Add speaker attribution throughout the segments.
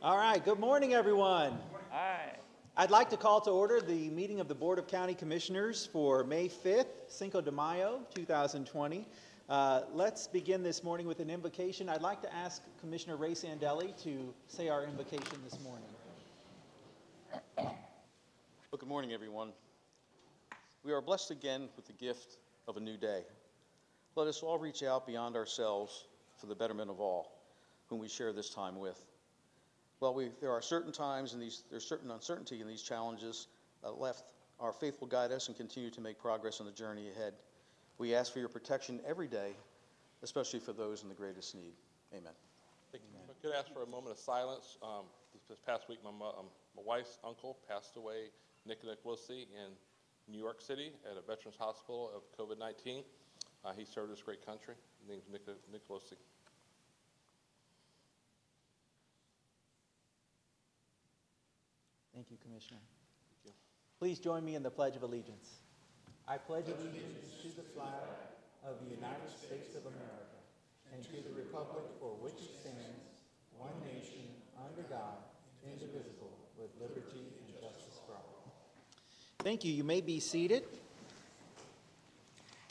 Speaker 1: All right, good morning, everyone.
Speaker 2: Hi.
Speaker 1: I'd like to call to order the meeting of the Board of County Commissioners for May 5th, Cinco de Mayo, 2020. Let's begin this morning with an invocation. I'd like to ask Commissioner Ray Sandelli to say our invocation this morning.
Speaker 3: Well, good morning, everyone. We are blessed again with the gift of a new day. Let us all reach out beyond ourselves for the betterment of all whom we share this time with. Well, there are certain times and there's certain uncertainty in these challenges left. Our faith will guide us and continue to make progress on the journey ahead. We ask for your protection every day, especially for those in the greatest need. Amen.
Speaker 4: If I could ask for a moment of silence. This past week, my wife's uncle passed away, Nick Nicolosi, in New York City at a Veterans Hospital of COVID-19. He served this great country. His name's Nick Nicolosi.
Speaker 1: Thank you, Commissioner. Thank you. Please join me in the Pledge of Allegiance. I pledge allegiance to the flag of the United States of America and to the republic for which it stands, one nation, under God, indivisible, with liberty and justice for all. Thank you. You may be seated.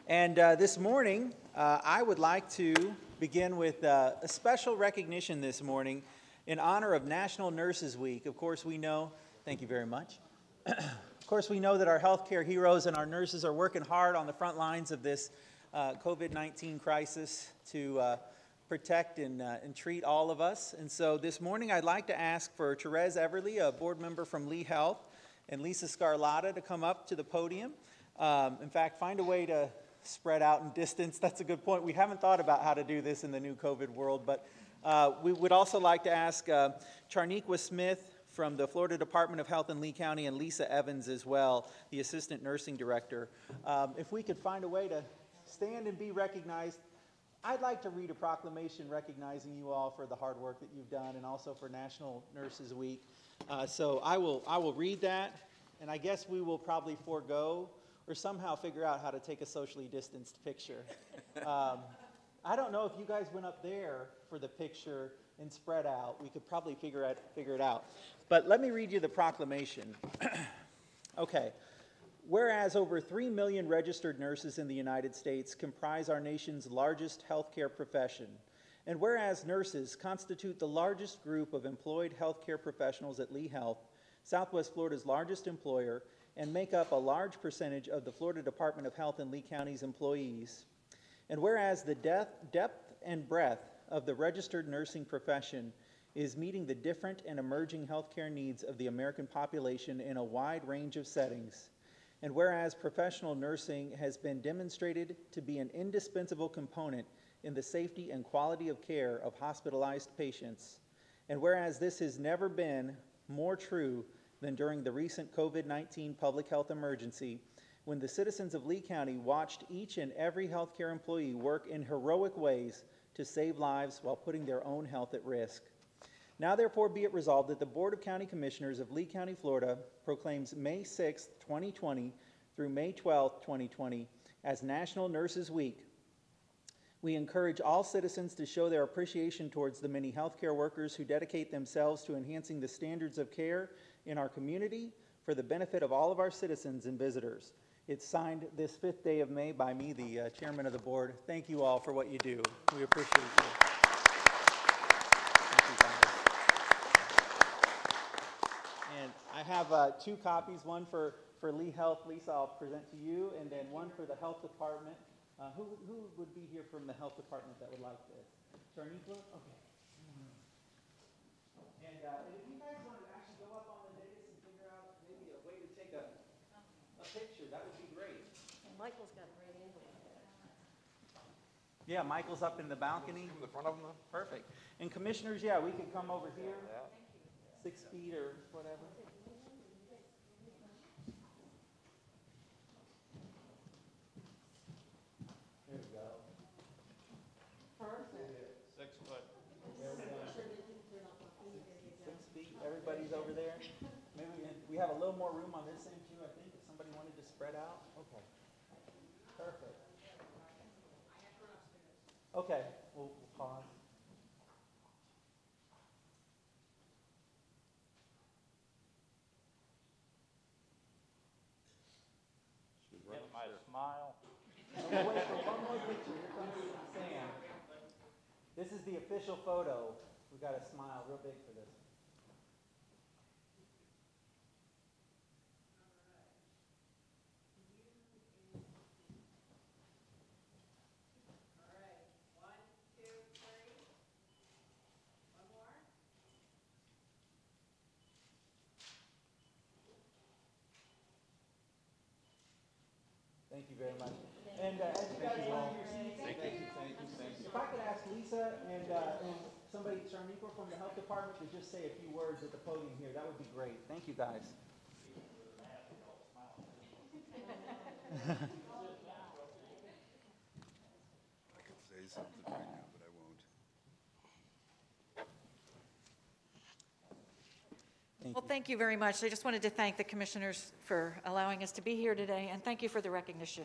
Speaker 1: And this morning, I would like to begin with a special recognition this morning in honor of National Nurses Week. Of course, we know, thank you very much. Of course, we know that our healthcare heroes and our nurses are working hard on the front lines of this COVID-19 crisis to protect and treat all of us. And so this morning, I'd like to ask for Therese Everly, a board member from Lee Health, and Lisa Scarlatta to come up to the podium. In fact, find a way to spread out in distance. That's a good point. We haven't thought about how to do this in the new COVID world, but we would also like to ask Charniqua Smith from the Florida Department of Health in Lee County and Lisa Evans as well, the Assistant Nursing Director. If we could find a way to stand and be recognized, I'd like to read a proclamation recognizing you all for the hard work that you've done and also for National Nurses Week. So I will read that, and I guess we will probably forego or somehow figure out how to take a socially distanced picture. I don't know if you guys went up there for the picture and spread out. We could probably figure it out. But let me read you the proclamation. Okay. Whereas over 3 million registered nurses in the United States comprise our nation's largest healthcare profession, and whereas nurses constitute the largest group of employed healthcare professionals at Lee Health, Southwest Florida's largest employer, and make up a large percentage of the Florida Department of Health and Lee County's employees, and whereas the depth and breadth of the registered nursing profession is meeting the different and emerging healthcare needs of the American population in a wide range of settings, and whereas professional nursing has been demonstrated to be an indispensable component in the safety and quality of care of hospitalized patients, and whereas this has never been more true than during the recent COVID-19 public health emergency, when the citizens of Lee County watched each and every healthcare employee work in heroic ways to save lives while putting their own health at risk. Now therefore be it resolved that the Board of County Commissioners of Lee County, Florida proclaims May 6, 2020 through May 12, 2020 as National Nurses Week. We encourage all citizens to show their appreciation towards the many healthcare workers who dedicate themselves to enhancing the standards of care in our community for the benefit of all of our citizens and visitors. It's signed this 5th day of May by me, the chairman of the board. Thank you all for what you do. We appreciate you. Thank you, guys. And I have 2 copies, one for Lee Health. Lisa, I'll present to you, and then one for the health department. Who would be here from the health department that would like this? Charniqua? Okay. And if you guys want to actually go up on the dais and figure out maybe a way to take a picture, that would be great.
Speaker 5: And Michael's got a great angle.
Speaker 1: Yeah, Michael's up in the balcony.
Speaker 4: In the front of them, though?
Speaker 1: Perfect. And commissioners, yeah, we could come over here, 6 feet or whatever. There we go.
Speaker 5: Perfect.
Speaker 3: 6 foot.
Speaker 1: There we go. 6 feet. Everybody's over there. Maybe we have a little more room on this end too, I think, if somebody wanted to spread out. Okay. Perfect. Okay, we'll pause. This is the official photo. We've got to smile real big for this. Thank you very much. And as you guys find your seats, thank you. If I could ask Lisa and somebody, Sharnico from the health department, to just say a few words at the podium here, that would be great. Thank you, guys.
Speaker 2: I could say something right now, but I won't.
Speaker 5: Well, thank you very much. I just wanted to thank the commissioners for allowing us to be here today, and thank you for the recognition.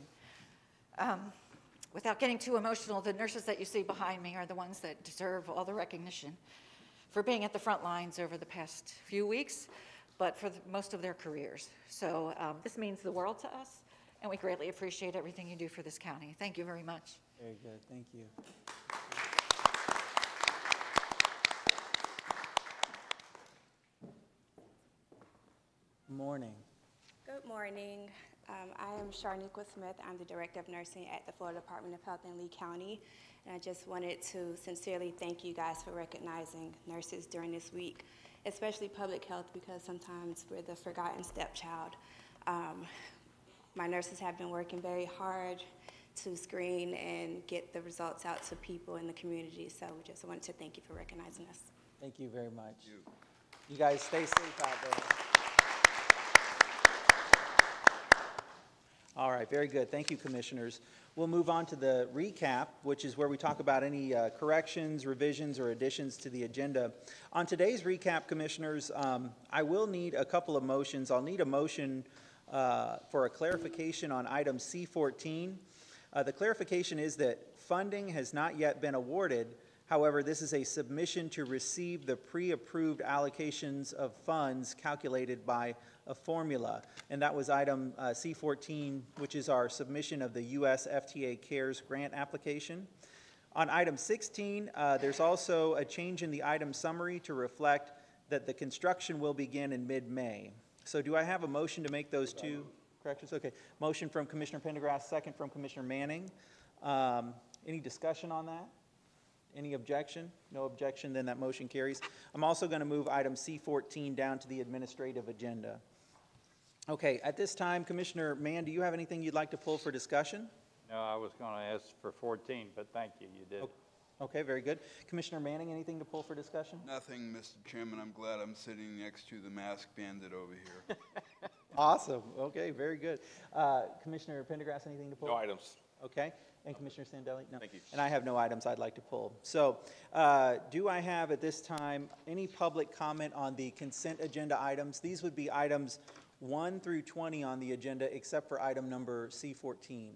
Speaker 5: Without getting too emotional, the nurses that you see behind me are the ones that deserve all the recognition for being at the front lines over the past few weeks, but for most of their careers. So this means the world to us, and we greatly appreciate everything you do for this county. Thank you very much.
Speaker 1: Very good. Thank you. Morning.
Speaker 6: Good morning. I am Sharniqua Smith. I'm the Director of Nursing at the Florida Department of Health in Lee County. And I just wanted to sincerely thank you guys for recognizing nurses during this week, especially public health, because sometimes we're the forgotten stepchild. My nurses have been working very hard to screen and get the results out to people in the community. So we just wanted to thank you for recognizing us.
Speaker 1: Thank you very much. You guys stay safe out there. All right, very good. Thank you, commissioners. We'll move on to the recap, which is where we talk about any corrections, revisions, or additions to the agenda. On today's recap, commissioners, I will need a couple of motions. I'll need a motion for a clarification on item C14. The clarification is that funding has not yet been awarded. However, this is a submission to receive the pre-approved allocations of funds calculated by a formula. And that was item C14, which is our submission of the U.S. FTA CARES grant application. On item 16, there's also a change in the item summary to reflect that the construction will begin in mid-May. So do I have a motion to make those two corrections? Okay. Motion from Commissioner Pendergrass, second from Commissioner Manning. Any discussion on that? Any objection? No objection, then that motion carries. I'm also going to move item C14 down to the administrative agenda. Okay, at this time, Commissioner Mann, do you have anything you'd like to pull for discussion?
Speaker 7: No, I was going to ask for 14, but thank you, you did.
Speaker 1: Okay, very good. Commissioner Manning, anything to pull for discussion?
Speaker 2: Nothing, Mr. Chairman. I'm glad I'm sitting next to the masked bandit over here.
Speaker 1: Awesome. Okay, very good. Commissioner Pendergrass, anything to pull?
Speaker 4: No items.
Speaker 1: Okay. And Commissioner Sandelli? No.
Speaker 3: Thank you.
Speaker 1: And I have no items I'd like to pull. So do I have at this time any public comment on the consent agenda items? These would be items 1 through 20 on the agenda, except for item number C14.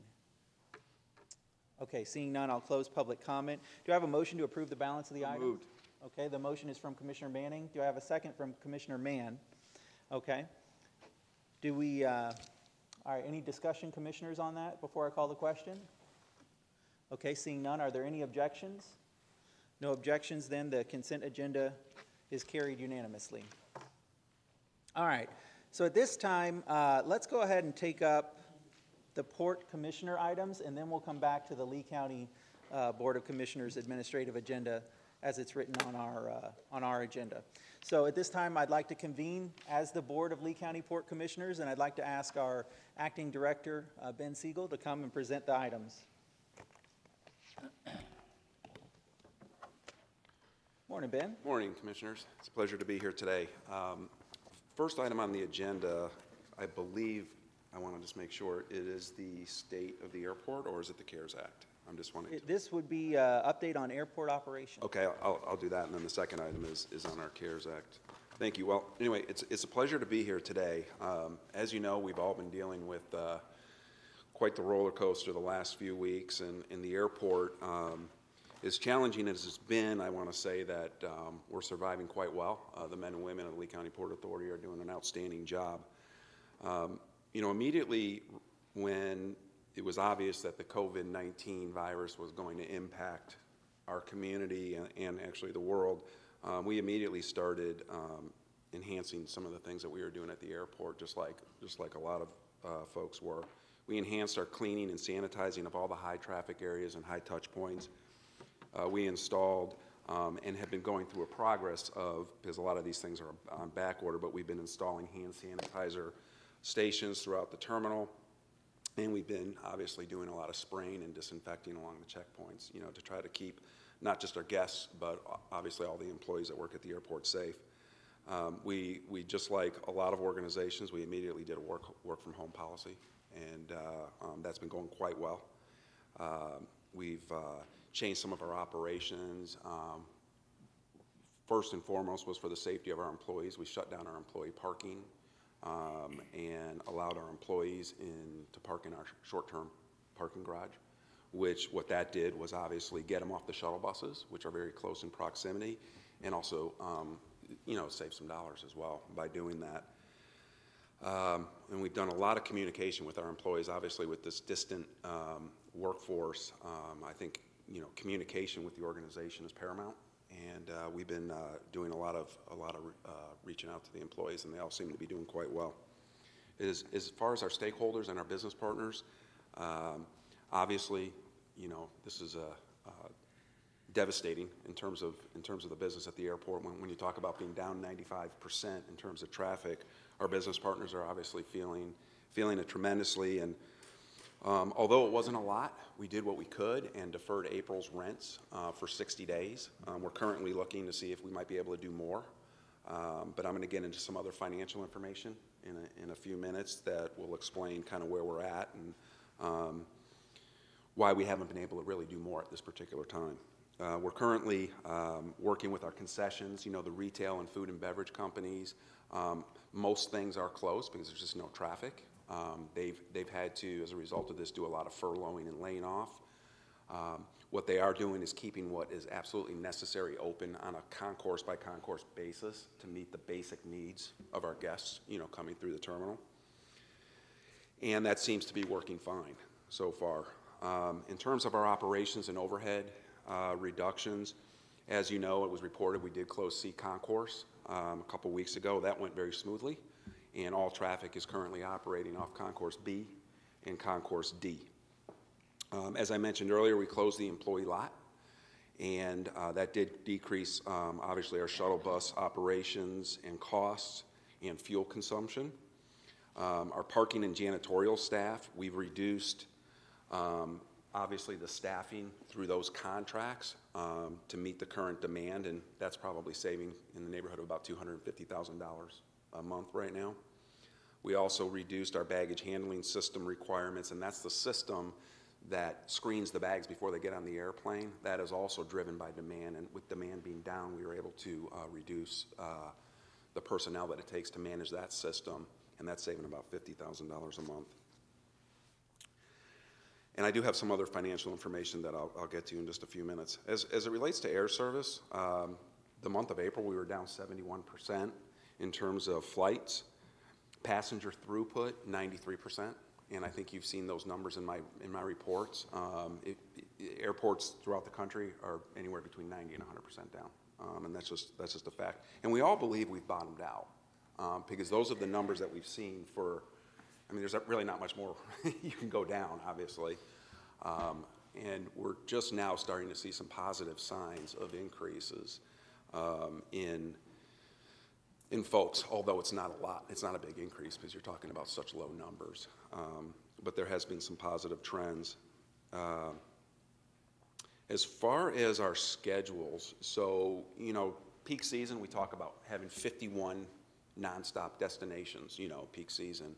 Speaker 1: Okay, seeing none, I'll close public comment. Do I have a motion to approve the balance of the items?
Speaker 2: Moved.
Speaker 1: Okay, the motion is from Commissioner Manning. Do I have a second from Commissioner Mann? Okay. Do we, all right, any discussion, commissioners, on that before I call the question? Okay, seeing none, are there any objections? No objections, then the consent agenda is carried unanimously. All right, so at this time, let's go ahead and take up the Port Commissioner items, and then we'll come back to the Lee County Board of Commissioners administrative agenda as it's written on our agenda. So at this time, I'd like to convene as the Board of Lee County Port Commissioners, and I'd like to ask our Acting Director, Ben Siegel, to come and present the items. Morning, Ben.
Speaker 8: Morning, Commissioners. It's a pleasure to be here today. First item on the agenda, I believe, I want to just make sure, it is the state of the airport, or is it the CARES Act? I'm just wondering.
Speaker 1: This would be update on airport operations.
Speaker 8: Okay, I'll do that, and then the second item is on our CARES Act. Thank you. Well, anyway, it's a pleasure to be here today. As you know, we've all been dealing with quite the roller coaster the last few weeks, and the airport, as challenging as it's been, I want to say that we're surviving quite well. The men and women of the Lee County Port Authority are doing an outstanding job. You know, immediately when it was obvious that the COVID-19 virus was going to impact our community and actually the world, we immediately started enhancing some of the things that we were doing at the airport, just like a lot of folks were. We enhanced our cleaning and sanitizing of all the high traffic areas and high touch points. We installed and have been going through a progress of, because a lot of these things are on back order, but we've been installing hand sanitizer stations throughout the terminal. And we've been obviously doing a lot of spraying and disinfecting along the checkpoints, you know, to try to keep not just our guests, but obviously all the employees that work at the airport safe. We just like a lot of organizations, we immediately did a work from home policy, and that's been going quite well. We've changed some of our operations. First and foremost was for the safety of our employees. We shut down our employee parking and allowed our employees to park in our short-term parking garage, which what that did was obviously get them off the shuttle buses, which are very close in proximity, and also you know, save some dollars as well by doing that. And we've done a lot of communication with our employees. Obviously, with this distant workforce, I think, you know, communication with the organization is paramount. And we've been doing a lot of reaching out to the employees, and they all seem to be doing quite well. As far as our stakeholders and our business partners, obviously, you know, this is devastating in terms of the business at the airport. When you talk about being down 95% in terms of traffic, our business partners are obviously feeling it tremendously. And although it wasn't a lot, we did what we could and deferred April's rents for 60 days. We're currently looking to see if we might be able to do more. But I'm going to get into some other financial information in a few minutes that will explain kind of where we're at and why we haven't been able to really do more at this particular time. We're currently working with our concessions, you know, the retail and food and beverage companies. Most things are closed because there's just no traffic. They've had to, as a result of this, do a lot of furloughing and laying off. What they are doing is keeping what is absolutely necessary open on a concourse by concourse basis to meet the basic needs of our guests, you know, coming through the terminal. And that seems to be working fine so far. In terms of our operations and overhead reductions, as you know, it was reported we did close C Concourse a couple weeks ago. That went very smoothly, and all traffic is currently operating off Concourse B and Concourse D. As I mentioned earlier, we closed the employee lot, and that did decrease, obviously, our shuttle bus operations and costs and fuel consumption. Our parking and janitorial staff, we've reduced, obviously, the staffing through those contracts to meet the current demand, and that's probably saving in the neighborhood of about $250,000 a month right now. We also reduced our baggage handling system requirements, and that's the system that screens the bags before they get on the airplane. That is also driven by demand, and with demand being down, we were able to reduce the personnel that it takes to manage that system, and that's saving about $50,000 a month. And I do have some other financial information that I'll get to in just a few minutes. As it relates to air service, the month of April, we were down 71% in terms of flights. Passenger throughput, 93%. And I think you've seen those numbers in my reports. Airports throughout the country are anywhere between 90 and 100% down. And that's just a fact. And we all believe we've bottomed out because those are the numbers that we've seen for, I mean, there's really not much more you can go down, obviously. And we're just now starting to see some positive signs of increases in folks, although it's not a lot. It's not a big increase because you're talking about such low numbers. But there has been some positive trends. As far as our schedules, so, you know, peak season, we talk about having 51 nonstop destinations, you know, peak season.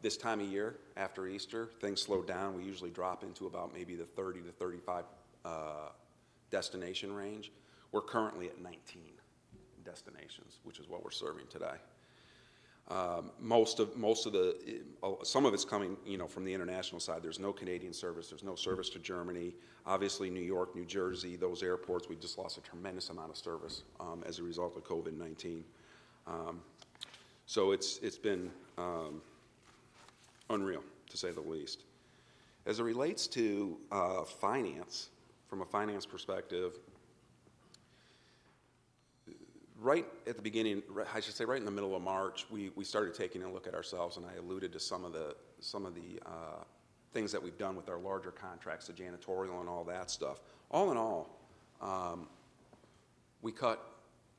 Speaker 8: This time of year, after Easter, things slow down. We usually drop into about maybe the 30 to 35 destination range. We're currently at 19 destinations, which is what we're serving today. Some of it's coming, you know, from the international side. There's no Canadian service. There's no service to Germany. Obviously, New York, New Jersey, those airports, we just lost a tremendous amount of service as a result of COVID-19. So it's been unreal, to say the least. As it relates to finance, from a finance perspective, right at the beginning, I should say right in the middle of March, we started taking a look at ourselves, and I alluded to some of the things that we've done with our larger contracts, the janitorial and all that stuff. All in all, we cut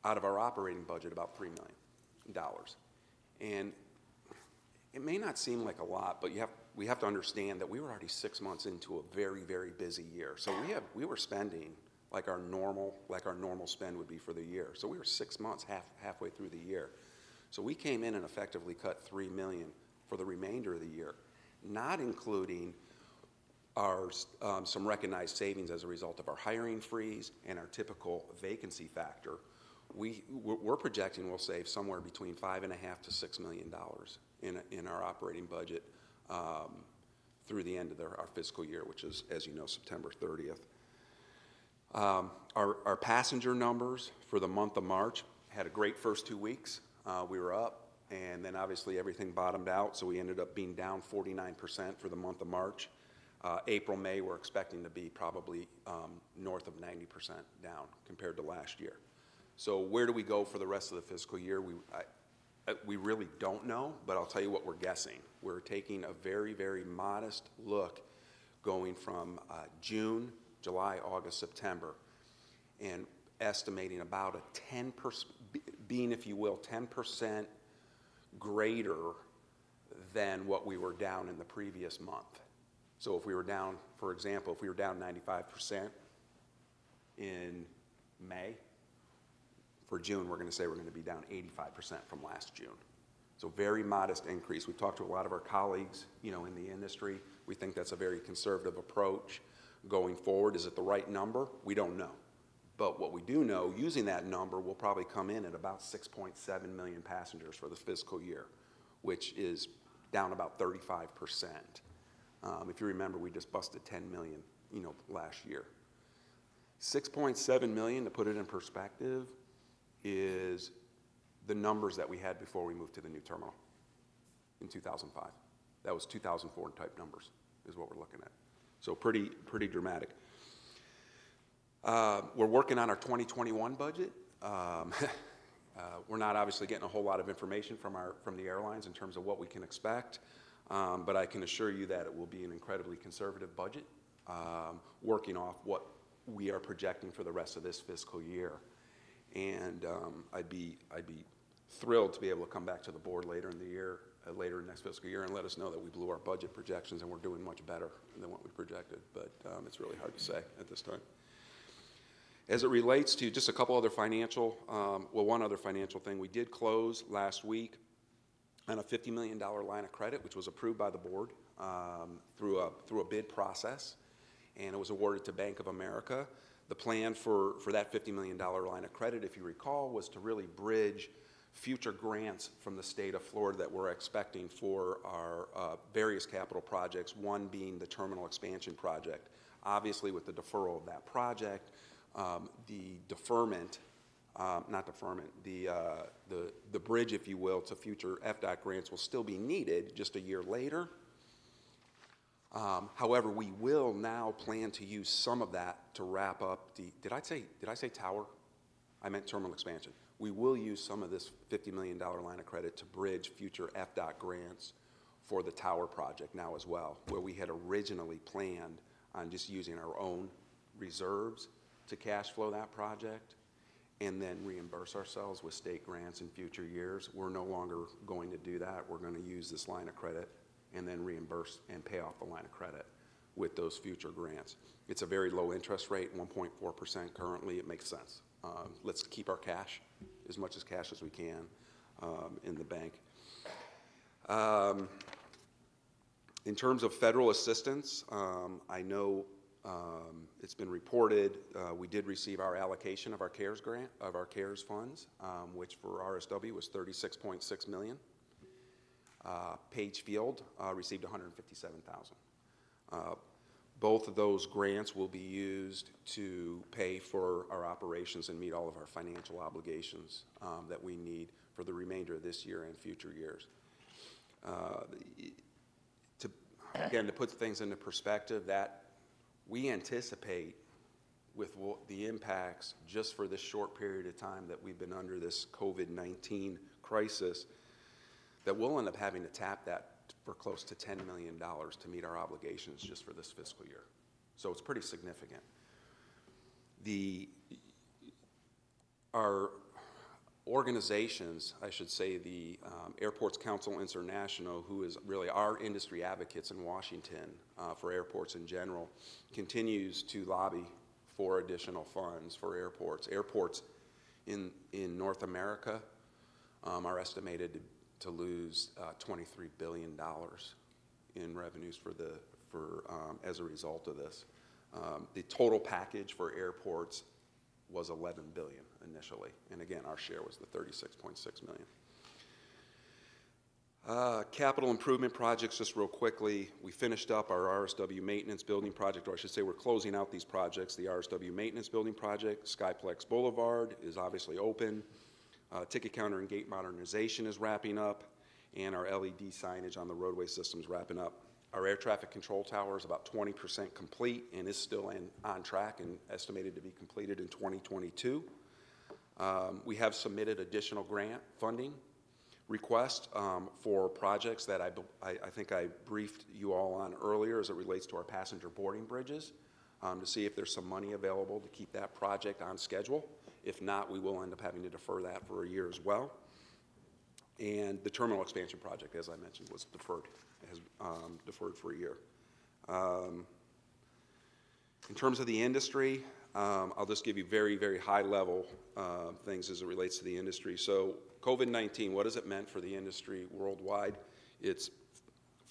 Speaker 8: out of our operating budget about $3 million. And it may not seem like a lot, but we have to understand that we were already 6 months into a very, very busy year. So we were spending like our normal spend would be for the year. So we were 6 months halfway through the year. So we came in and effectively cut $3 million for the remainder of the year, not including our some recognized savings as a result of our hiring freeze and our typical vacancy factor. We're projecting we'll save somewhere between $5.5 to $6 million in our operating budget through the end of our fiscal year, which is, as you know, September 30th. Our passenger numbers for the month of March had a great first 2 weeks. We were up, and then obviously everything bottomed out, so we ended up being down 49% for the month of March. April, May, we're expecting to be probably north of 90% down compared to last year. So where do we go for the rest of the fiscal year? We really don't know, but I'll tell you what we're guessing. We're taking a very, very modest look going from June, July, August, September, and estimating about a 10%, being, if you will, 10% greater than what we were down in the previous month. So if we were down, for example, if we were down 95% in May, for June, we're going to say we're going to be down 85% from last June. So very modest increase. We've talked to a lot of our colleagues, in the industry. We think that's a very conservative approach going forward. Is it the right number? We don't know. But what we do know, using that number, we'll probably come in at about 6.7 million passengers for the fiscal year, which is down about 35%. If you remember, we just busted 10 million, last year. 6.7 million, to put it in perspective, is the numbers that we had before we moved to the new terminal in 2005. That was 2004 type numbers is what we're looking at. So pretty dramatic. We're working on our 2021 budget. We're not obviously getting a whole lot of information from the airlines in terms of what we can expect, but I can assure you that it will be an incredibly conservative budget, working off what we are projecting for the rest of this fiscal year. And I'd be thrilled to be able to come back to the board later in the year, later in next fiscal year, and let us know that we blew our budget projections and we're doing much better than what we projected. But it's really hard to say at this time. As it relates to just a couple other one other financial thing, we did close last week on a $50 million line of credit, which was approved by the board through a bid process, and it was awarded to Bank of America. The plan for that $50 million line of credit, if you recall, was to really bridge future grants from the state of Florida that we're expecting for our various capital projects, one being the terminal expansion project. Obviously, with the deferral of that project, the bridge, if you will, to future FDOT grants will still be needed just a year later. However, we will now plan to use some of that to wrap up did I say tower? I meant terminal expansion. We will use some of this $50 million line of credit to bridge future FDOT grants for the tower project now as well, where we had originally planned on just using our own reserves to cash flow that project and then reimburse ourselves with state grants in future years. We're no longer going to do that. We're going to use this line of credit and then reimburse and pay off the line of credit with those future grants. It's a very low interest rate, 1.4% currently. It makes sense. Let's keep our cash, as much as cash as we can, in the bank. In terms of federal assistance, I know it's been reported we did receive our allocation of our CARES grant, of our CARES funds, which for RSW was $36.6 million. Page Field received $157,000. Both of those grants will be used to pay for our operations and meet all of our financial obligations that we need for the remainder of this year and future years. To put things into perspective, that we anticipate with the impacts just for this short period of time that we've been under this COVID-19 crisis, that we'll end up having to tap that for close to $10 million to meet our obligations just for this fiscal year. So it's pretty significant. Our organizations, I should say, the Airports Council International, who is really our industry advocates in Washington for airports in general, continues to lobby for additional funds for airports. Airports in North America are estimated to lose $23 billion in revenues as a result of this. The total package for airports was $11 billion initially, and again, our share was the $36.6 million. Capital improvement projects, just real quickly, we finished up our RSW maintenance building project, or I should say we're closing out these projects. The RSW maintenance building project, Skyplex Boulevard, is obviously open. Ticket counter and gate modernization is wrapping up, and our LED signage on the roadway system is wrapping up. Our air traffic control tower is about 20% complete and is still on track and estimated to be completed in 2022. We have submitted additional grant funding requests for projects that I think I briefed you all on earlier as it relates to our passenger boarding bridges to see if there's some money available to keep that project on schedule. If not, we will end up having to defer that for a year as well. And the terminal expansion project, as I mentioned, was deferred. It has deferred for a year. In terms of the industry, I'll just give you very, very high level things as it relates to the industry. So COVID-19, what has it meant for the industry worldwide? It's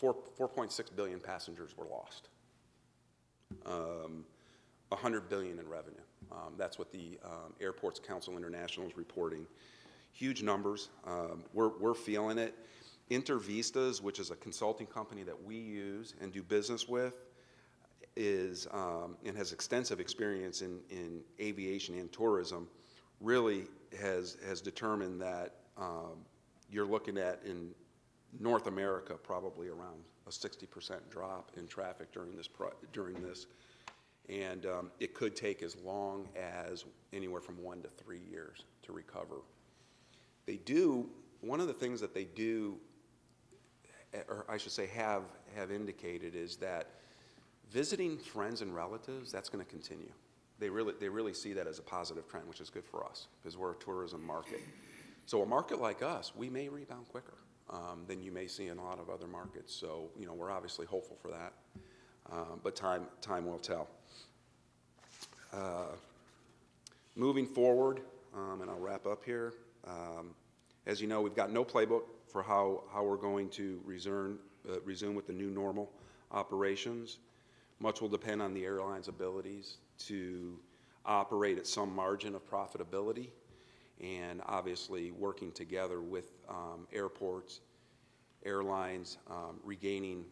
Speaker 8: 4.6 billion passengers were lost. 100 billion in revenue. That's what the Airports Council International is reporting. Huge numbers. We're feeling it. Intervistas, which is a consulting company that we use and do business with, is and has extensive experience in aviation and tourism, really has determined that you're looking at in North America probably around a 60% drop in traffic during this, and it could take as long as anywhere from 1 to 3 years to recover. One of the things that they do, or I should say have indicated, is that visiting friends and relatives, that's going to continue. They really see that as a positive trend, which is good for us because we're a tourism market. So a market like us, we may rebound quicker than you may see in a lot of other markets. So we're obviously hopeful for that, but time will tell. Moving forward, and I'll wrap up here. As you know, we've got no playbook for how we're going to resume with the new normal operations. Much will depend on the airline's abilities to operate at some margin of profitability, and obviously working together with airports, airlines, regaining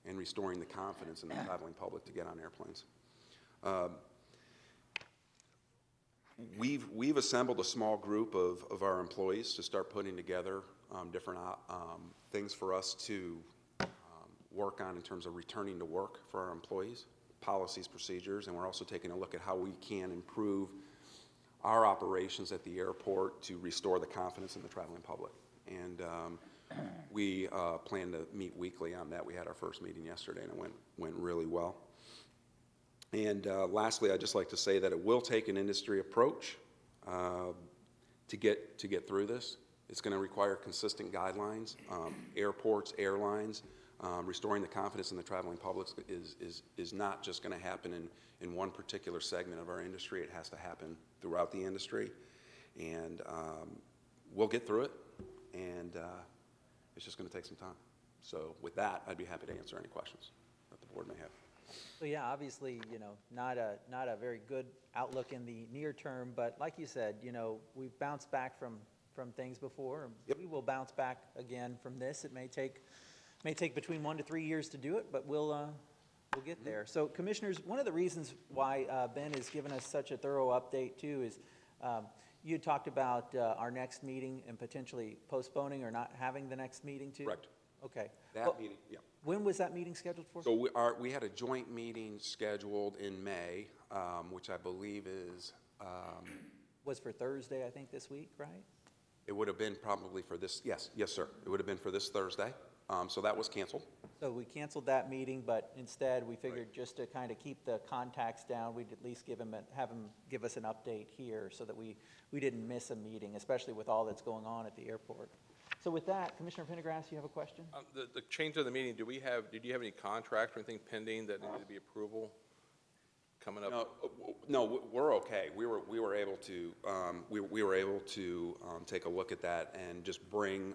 Speaker 8: and restoring the confidence in the traveling public to get on airplanes. We've assembled a small group of our employees to start putting together different things for us to work on in terms of returning to work for our employees, policies, procedures, and we're also taking a look at how we can improve our operations at the airport to restore the confidence in the traveling public. And we plan to meet weekly on that. We had our first meeting yesterday, and it went really well. And lastly, I'd just like to say that it will take an industry approach to get through this. It's going to require consistent guidelines. Airports, airlines, restoring the confidence in the traveling public is not just going to happen in one particular segment of our industry. It has to happen throughout the industry. And we'll get through it, and it's just going to take some time. So with that, I'd be happy to answer any questions that the board may have.
Speaker 1: So yeah, obviously, not a very good outlook in the near term, but like you said, we've bounced back from things before.
Speaker 8: Yep.
Speaker 1: We will bounce back again from this. It may take between 1 to 3 years to do it, but we'll get there. So commissioners, one of the reasons why Ben has given us such a thorough update too is you talked about our next meeting and potentially postponing or not having the next meeting too?
Speaker 8: Correct.
Speaker 1: Okay.
Speaker 8: That meeting, yeah.
Speaker 1: When was that meeting scheduled for?
Speaker 8: So we had a joint meeting scheduled in May. which I believe is,
Speaker 1: Was for Thursday, I think, this week, right?
Speaker 8: it would have been probably for this, yes, sir. It would have been for this Thursday. So that was canceled.
Speaker 1: So we canceled that meeting, but instead we figured just to kind of keep the contacts down, we'd at least have him give us an update here so that we didn't miss a meeting, especially with all that's going on at the airport. So with that, Commissioner Pendergrass, you have a question?
Speaker 4: The change of the meeting, did you have any contracts or anything pending that needed to be approval coming up?
Speaker 8: No, we're okay. We were able to, we were able to take a look at that and just bring,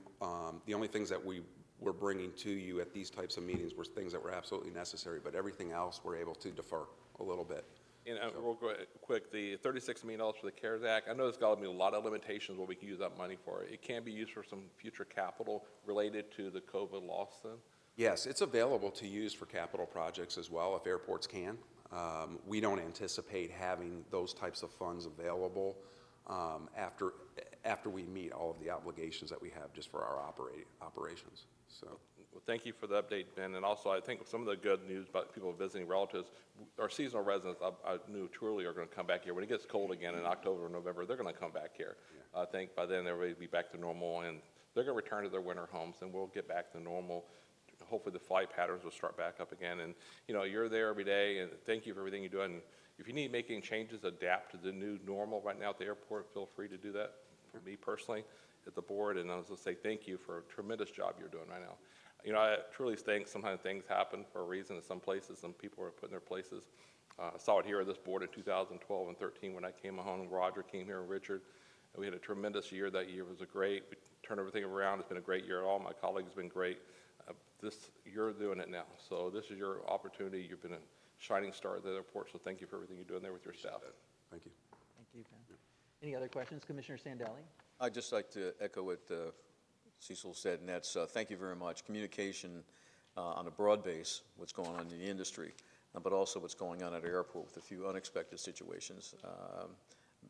Speaker 8: the only things that we were bringing to you at these types of meetings were things that were absolutely necessary, but everything else we're able to defer a little bit.
Speaker 4: And real quick, the $36 million for the CARES Act, I know there's got to be a lot of limitations what we can use that money for. It can be used for some future capital related to the COVID loss then?
Speaker 8: Yes, it's available to use for capital projects as well if airports can. We don't anticipate having those types of funds available after we meet all of the obligations that we have just for our operations. So.
Speaker 4: Well, thank you for the update, Ben. And also, I think some of the good news about people visiting relatives, our seasonal residents, I knew truly are going to come back here. When it gets cold again in October or November, they're going to come back here. Yeah. I think by then everybody will be back to normal, and they're going to return to their winter homes, and we'll get back to normal. Hopefully the flight patterns will start back up again. And, you know, you're there every day, and thank you for everything you do. And if you need making changes, adapt to the new normal right now at the airport, feel free to do that. For me personally, at the board, and I was going to say thank you for a tremendous job you're doing right now. You know, I truly think sometimes things happen for a reason in some places, some people are put in their places. I saw it here at this board in 2012 and 13 when I came home, and Roger came here, and Richard. And we had a tremendous year that year. It was we turned everything around. It's been a great year. All my colleagues have been great. You're doing it now. So this is your opportunity. You've been a shining star at the airport, so thank you for everything you're doing there with your staff.
Speaker 8: Thank you.
Speaker 1: Thank you, Ben. Any other questions? Commissioner Sandelli?
Speaker 9: I'd just like to echo what Cecil said, and that's thank you very much. Communication on a broad base, what's going on in the industry, but also what's going on at our airport with a few unexpected situations.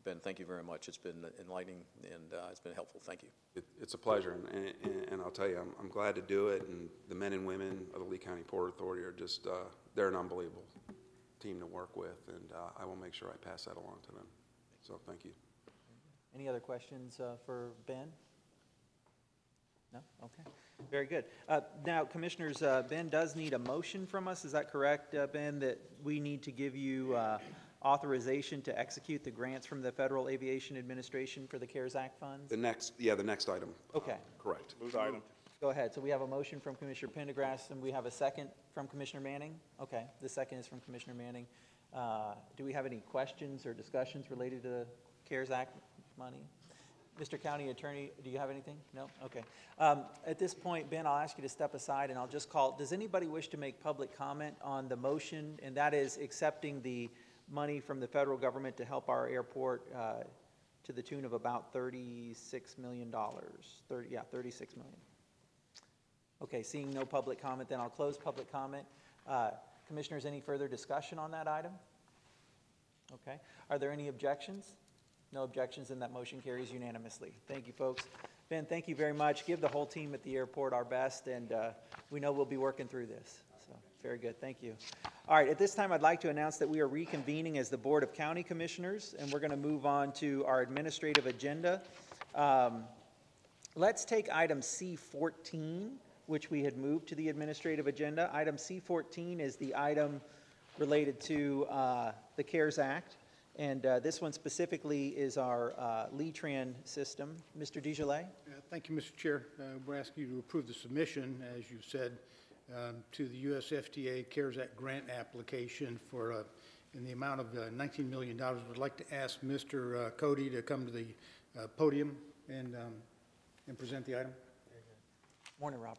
Speaker 9: Ben, thank you very much. It's been enlightening, and it's been helpful. Thank you.
Speaker 8: It's a pleasure, and I'll tell you, I'm glad to do it, and the men and women of the Lee County Port Authority are just, they're an unbelievable team to work with, and I will make sure I pass that along to them. So thank you.
Speaker 1: Any other questions for Ben? No? Okay. Very good. Now, Commissioners, Ben does need a motion from us. Is that correct, Ben, that we need to give you authorization to execute the grants from the Federal Aviation Administration for the CARES Act funds?
Speaker 8: The next item.
Speaker 1: Okay.
Speaker 8: Correct.
Speaker 4: Move the item.
Speaker 1: Go ahead. So we have a motion from Commissioner Pendergrass, and we have a second from Commissioner Manning? Okay. The second is from Commissioner Manning. Do we have any questions or discussions related to the CARES Act money? Mr. County Attorney, do you have anything? No? Okay. At this point, Ben, I'll ask you to step aside, and I'll just call. Does anybody wish to make public comment on the motion, and that is accepting the money from the federal government to help our airport to the tune of about $36 million? $36 million. Okay, seeing no public comment, then I'll close public comment. Commissioners, any further discussion on that item? Okay. Are there any objections? No objections, and that motion carries unanimously. Thank you, folks. Ben, thank you very much. Give the whole team at the airport our best, and we know we'll be working through this. So, very good. Thank you. All right, at this time, I'd like to announce that we are reconvening as the Board of County Commissioners, and we're going to move on to our administrative agenda. Let's take item C14, which we had moved to the administrative agenda. Item C14 is the item related to the CARES Act. And this one specifically is our LETRAN system. Mr. DeJolet?
Speaker 10: Thank you, Mr. Chair. We're asking you to approve the submission, as you said, to the USFTA CARES Act grant application for in the amount of $19 million. We'd like to ask Mr. Cody to come to the podium and present the item.
Speaker 1: Morning, Robert.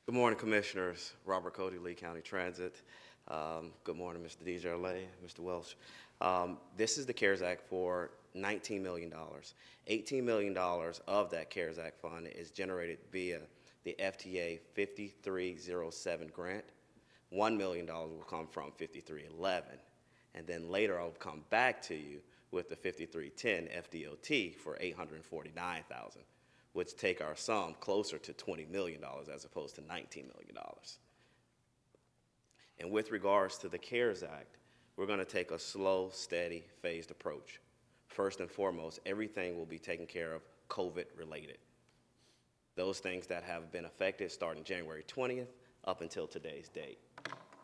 Speaker 11: Good morning, Commissioners. Robert Cody, Lee County Transit. Good morning, Mr. DeJolet, Mr. Welch. This is the CARES Act for $19 million. $18 million of that CARES Act fund is generated via the FTA 5307 grant. $1 million will come from 5311. And then later I'll come back to you with the 5310 FDOT for $849,000, which take our sum closer to $20 million as opposed to $19 million. And with regards to the CARES Act, we're going to take a slow, steady, phased approach. First and foremost, everything will be taken care of COVID-related. Those things that have been affected starting January 20th up until today's date,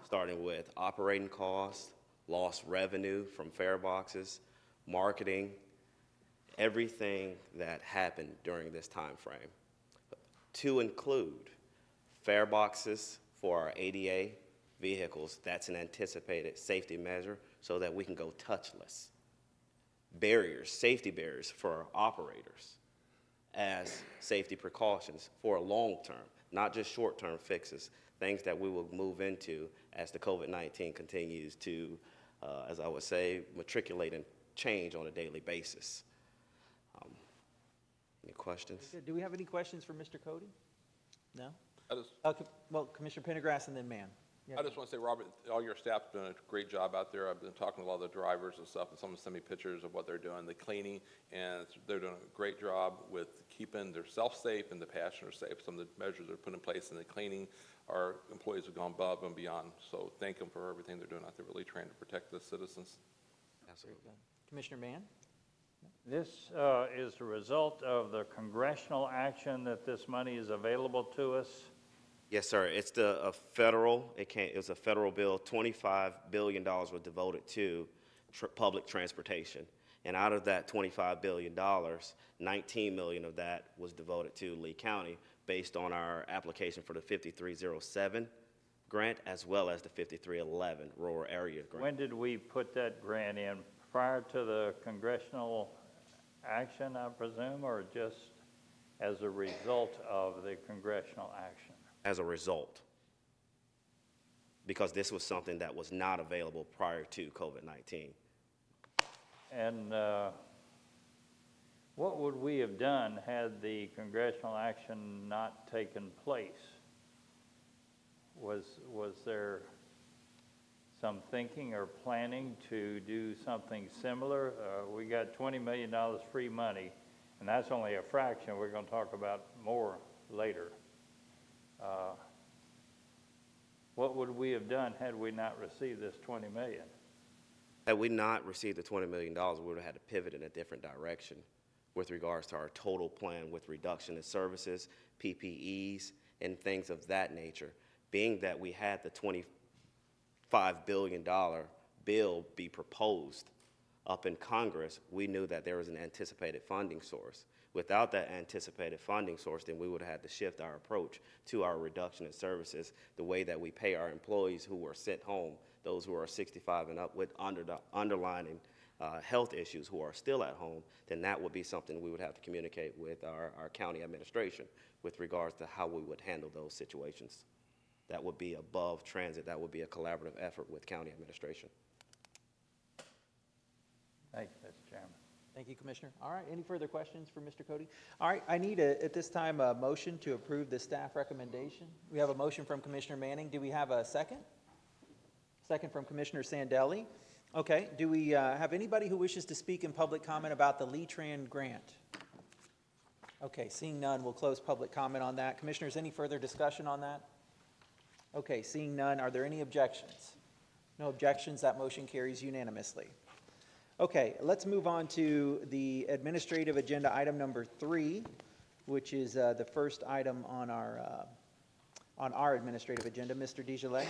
Speaker 11: starting with operating costs, lost revenue from fare boxes, marketing, everything that happened during this time frame, to include fare boxes for our ADA vehicles. That's an anticipated safety measure so that we can go touchless. Barriers, safety barriers for our operators as safety precautions for a long term, not just short-term fixes, things that we will move into as the COVID-19 continues to, as I would say, matriculate and change on a daily basis. Any questions?
Speaker 1: Do we have any questions for Mr. Cody? No?
Speaker 4: I just,
Speaker 1: Well, Commissioner Pendergrass and then Mann. Yeah.
Speaker 4: I just want to say, Robert, all your staff's doing a great job out there. I've been talking to a lot of the drivers and stuff, and someone sent me pictures of what they're doing, the cleaning, and they're doing a great job with keeping themselves safe and the passengers safe. Some of the measures they're putting in place in the cleaning, our employees have gone above and beyond. So thank them for everything they're doing out there, really trying to protect the citizens.
Speaker 11: Absolutely.
Speaker 1: Commissioner Mann?
Speaker 7: This is a result of the congressional action that this money is available to us.
Speaker 11: Yes, sir. It's a federal, it was a federal bill. $25 billion was devoted to public transportation. And out of that $25 billion, $19 million of that was devoted to Lee County based on our application for the 5307 grant as well as the 5311 rural area grant.
Speaker 7: When did we put that grant in? Prior to the congressional action, I presume, or just as a result of the congressional action?
Speaker 11: As a result, because this was something that was not available prior to COVID-19.
Speaker 7: And what would we have done had the congressional action not taken place? Was there some thinking or planning to do something similar? We got $20 million free money, and that's only a fraction. We're going to talk about more later. What would we have done had we not received this $20 million?
Speaker 11: Had we not received the $20 million, we would have had to pivot in a different direction with regards to our total plan with reduction in services, PPEs, and things of that nature. Being that we had the $25 billion bill be proposed up in Congress, we knew that there was an anticipated funding source. Without that anticipated funding source, then we would have had to shift our approach to our reduction in services, the way that we pay our employees who were sent home, those who are 65 and up with underlying health issues who are still at home, then that would be something we would have to communicate with our county administration with regards to how we would handle those situations. That would be above transit. That would be a collaborative effort with county administration.
Speaker 7: Thank you, Mr. Chairman.
Speaker 1: Thank you, Commissioner. All right, any further questions for Mr. Cody? All right, I need at this time a motion to approve the staff recommendation. We have a motion from Commissioner Manning. Do we have a second? Second from Commissioner Sandelli. Okay, do we have anybody who wishes to speak in public comment about the Lee-Tran grant? Okay, seeing none, we'll close public comment on that. Commissioners, any further discussion on that? Okay, seeing none, are there any objections? No objections, that motion carries unanimously. Okay, let's move on to the administrative agenda item number 3, which is the first item on our administrative agenda. Mr. DeGilet.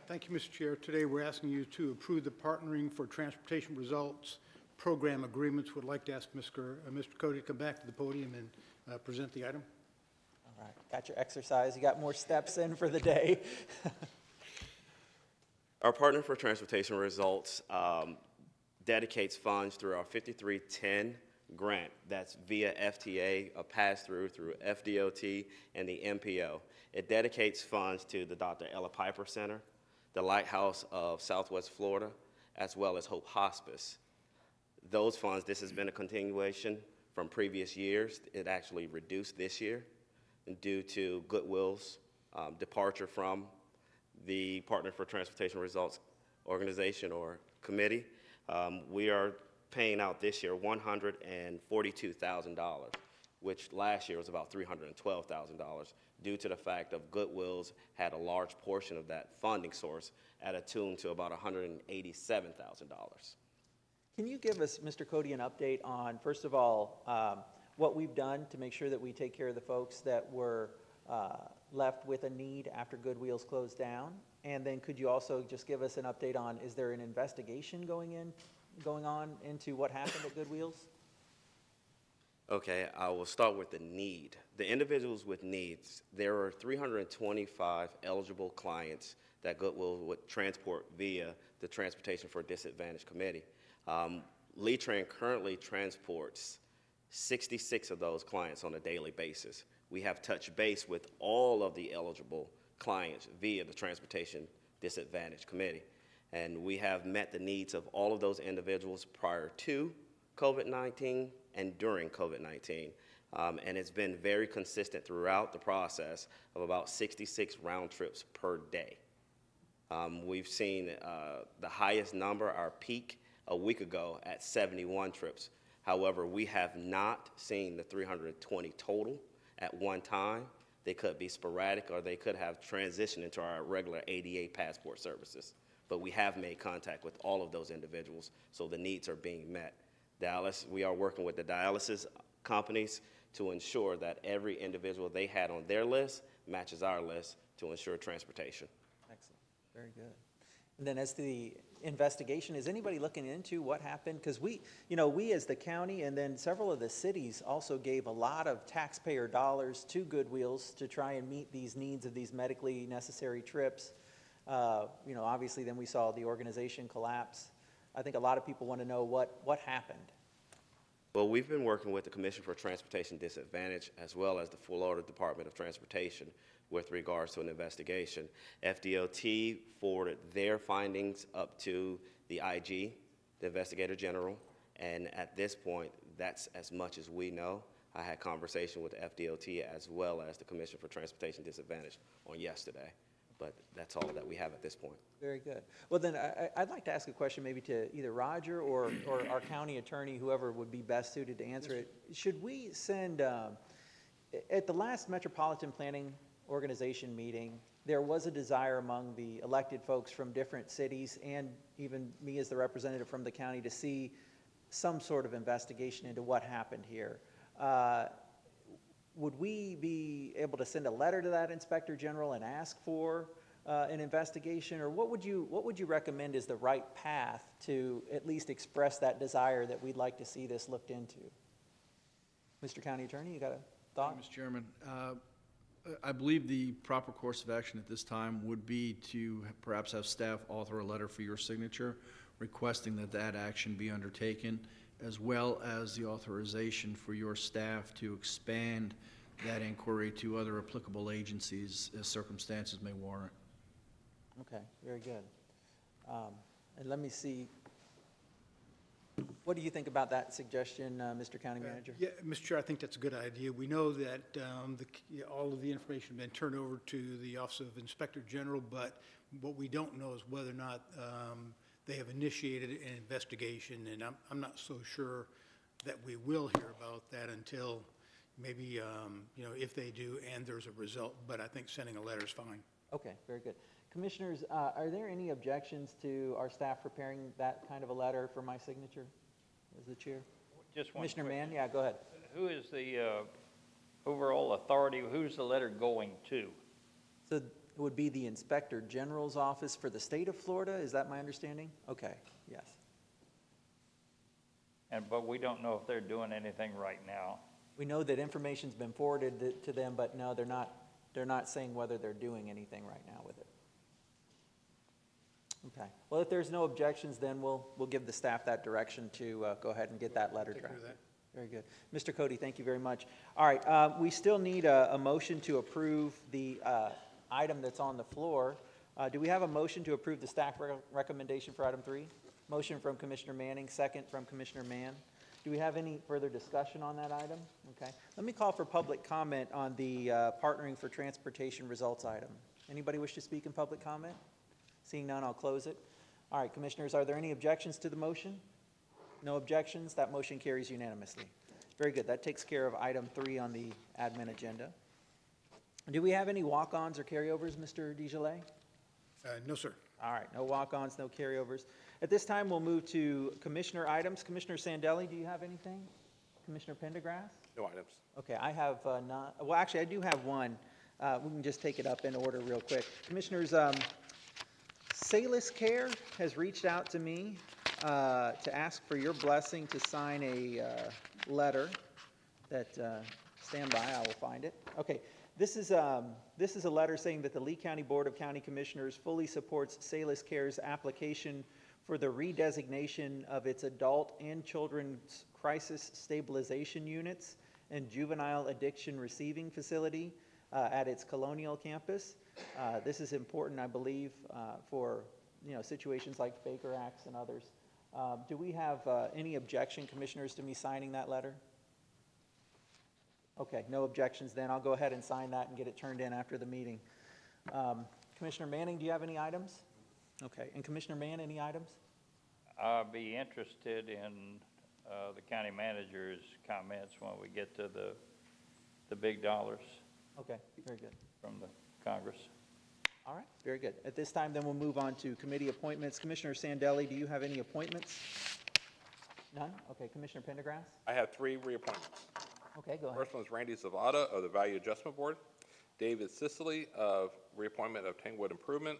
Speaker 10: Thank you, Mr. Chair. Today we're asking you to approve the Partnering for Transportation Results program agreements. Would like to ask Mr. Cody to come back to the podium and present the item.
Speaker 1: All right, got your exercise. You got more steps in for the day.
Speaker 11: Our Partner for Transportation Results dedicates funds through our 5310 grant. That's via FTA, a pass-through through FDOT and the MPO. It dedicates funds to the Dr. Ella Piper Center, the Lighthouse of Southwest Florida, as well as Hope Hospice. Those funds, this has been a continuation from previous years. It actually reduced this year due to Goodwill's departure from the Partner for Transportation Results organization or committee. We are paying out this year $142,000 which last year was about $312,000, due to the fact of Goodwill's had a large portion of that funding source at a tune to about $187,000.
Speaker 1: Can you give us, Mr. Cody, an update on, first of all, what we've done to make sure that we take care of the folks that were left with a need after Goodwill's closed down? And then could you also just give us an update on, is there an investigation going on into what happened at Goodwill's?
Speaker 11: Okay, I will start with the need. The individuals with needs, there are 325 eligible clients that Goodwill would transport via the Transportation for Disadvantaged Committee. Lee-Tran currently transports 66 of those clients on a daily basis. We have touched base with all of the eligible clients via the Transportation Disadvantaged Committee. And we have met the needs of all of those individuals prior to COVID-19 and during COVID-19. And it's been very consistent throughout the process of about 66 round trips per day. We've seen the highest number, our peak, a week ago at 71 trips. However, we have not seen the 320 total at one time. They could be sporadic, or they could have transitioned into our regular ADA passport services. But we have made contact with all of those individuals, so the needs are being met. Dallas, we are working with the dialysis companies to ensure that every individual they had on their list matches our list to ensure transportation.
Speaker 1: Excellent, very good. And then as to the investigation, is anybody looking into what happened? Because we as the county and then several of the cities also gave a lot of taxpayer dollars to Goodwill's to try and meet these needs of these medically necessary trips. Obviously then we saw the organization collapse. I think a lot of people want to know what happened.
Speaker 11: Well, we've been working with the Commission for Transportation Disadvantage as well as the Florida Department of Transportation with regards to an investigation. FDOT forwarded their findings up to the IG, the Investigator General, and at this point, that's as much as we know. I had conversation with the FDOT as well as the Commission for Transportation Disadvantage on yesterday, but that's all that we have at this point.
Speaker 1: Very good. Well, then I'd like to ask a question maybe to either Roger or our county attorney, whoever would be best suited to answer it. Should we send, at the last Metropolitan Planning Organization meeting, there was a desire among the elected folks from different cities and even me as the representative from the county to see some sort of investigation into what happened here. Would we be able to send a letter to that Inspector General and ask for an investigation, or what would you recommend is the right path to at least express that desire that we'd like to see this looked into? Mr. County Attorney, you got a thought?
Speaker 12: Mr. Chairman, I believe the proper course of action at this time would be to perhaps have staff author a letter for your signature requesting that action be undertaken, as well as the authorization for your staff to expand that inquiry to other applicable agencies as circumstances may warrant.
Speaker 1: Okay, very good. And let me see, what do you think about that suggestion, Mr. County Manager?
Speaker 10: Yeah, Mr. Chair, I think that's a good idea. We know that all of the information has been turned over to the Office of Inspector General, but what we don't know is whether or not they have initiated an investigation, and I'm not so sure that we will hear about that until maybe, if they do and there's a result, but I think sending a letter is fine.
Speaker 1: Okay, very good. Commissioners, are there any objections to our staff preparing that kind of a letter for my signature as the chair?
Speaker 7: Just one
Speaker 1: Commissioner
Speaker 7: question.
Speaker 1: Mann, yeah, go ahead.
Speaker 7: Who is the overall authority? Who's the letter going to?
Speaker 1: So it would be the Inspector General's office for the state of Florida, is that my understanding? Okay, yes.
Speaker 7: But we don't know if they're doing anything right now.
Speaker 1: We know that information's been forwarded to them, but no, they're not saying whether they're doing anything right now with it. Okay. Well, if there's no objections, then we'll give the staff that direction to go ahead and get that letter drafted. Very good. Mr. Cody, thank you very much. All right, we still need a motion to approve the item that's on the floor. Do we have a motion to approve the staff recommendation for item 3? Motion from Commissioner Manning, second from Commissioner Mann. Do we have any further discussion on that item? Okay. Let me call for public comment on the Partnering for Transportation results item. Anybody wish to speak in public comment? Seeing none, I'll close it. All right, Commissioners, are there any objections to the motion? No objections. That motion carries unanimously. very good. That takes care of item 3 on the admin agenda. Do we have any walk-ons or carryovers, Mr. DeGillet?
Speaker 10: No, sir.
Speaker 1: All right, no walk-ons, no carryovers. At this time, we'll move to commissioner items. Commissioner Sandelli, do you have anything? Commissioner Pendergrass?
Speaker 4: No items.
Speaker 1: Okay, I have none. Well, actually, I do have one. We can just take it up in order real quick. Commissioners, Salus Care has reached out to me to ask for your blessing to sign a letter that, stand by, I will find it. Okay, this is a letter saying that the Lee County Board of County Commissioners fully supports Salus Care's application for the redesignation of its adult and children's crisis stabilization units and juvenile addiction receiving facility at its Colonial campus. This is important, I believe, for situations like Baker Acts and others. Do we have any objection, commissioners, to me signing that letter? Okay, no objections then. I'll go ahead and sign that and get it turned in after the meeting. Commissioner Manning, do you have any items? Okay, and Commissioner Mann, any items?
Speaker 7: I'll be interested in the county manager's comments when we get to the big dollars
Speaker 1: Okay, very good.
Speaker 7: from the Congress.
Speaker 1: All right, very good. At this time, then we'll move on to committee appointments. Commissioner Sandelli, do you have any appointments? None? Okay, Commissioner Pendergrass?
Speaker 4: I have 3 reappointments.
Speaker 1: Okay, go ahead.
Speaker 4: First one is Randy Zavada of the Value Adjustment Board, David Sicily of reappointment of Tanglewood Improvement,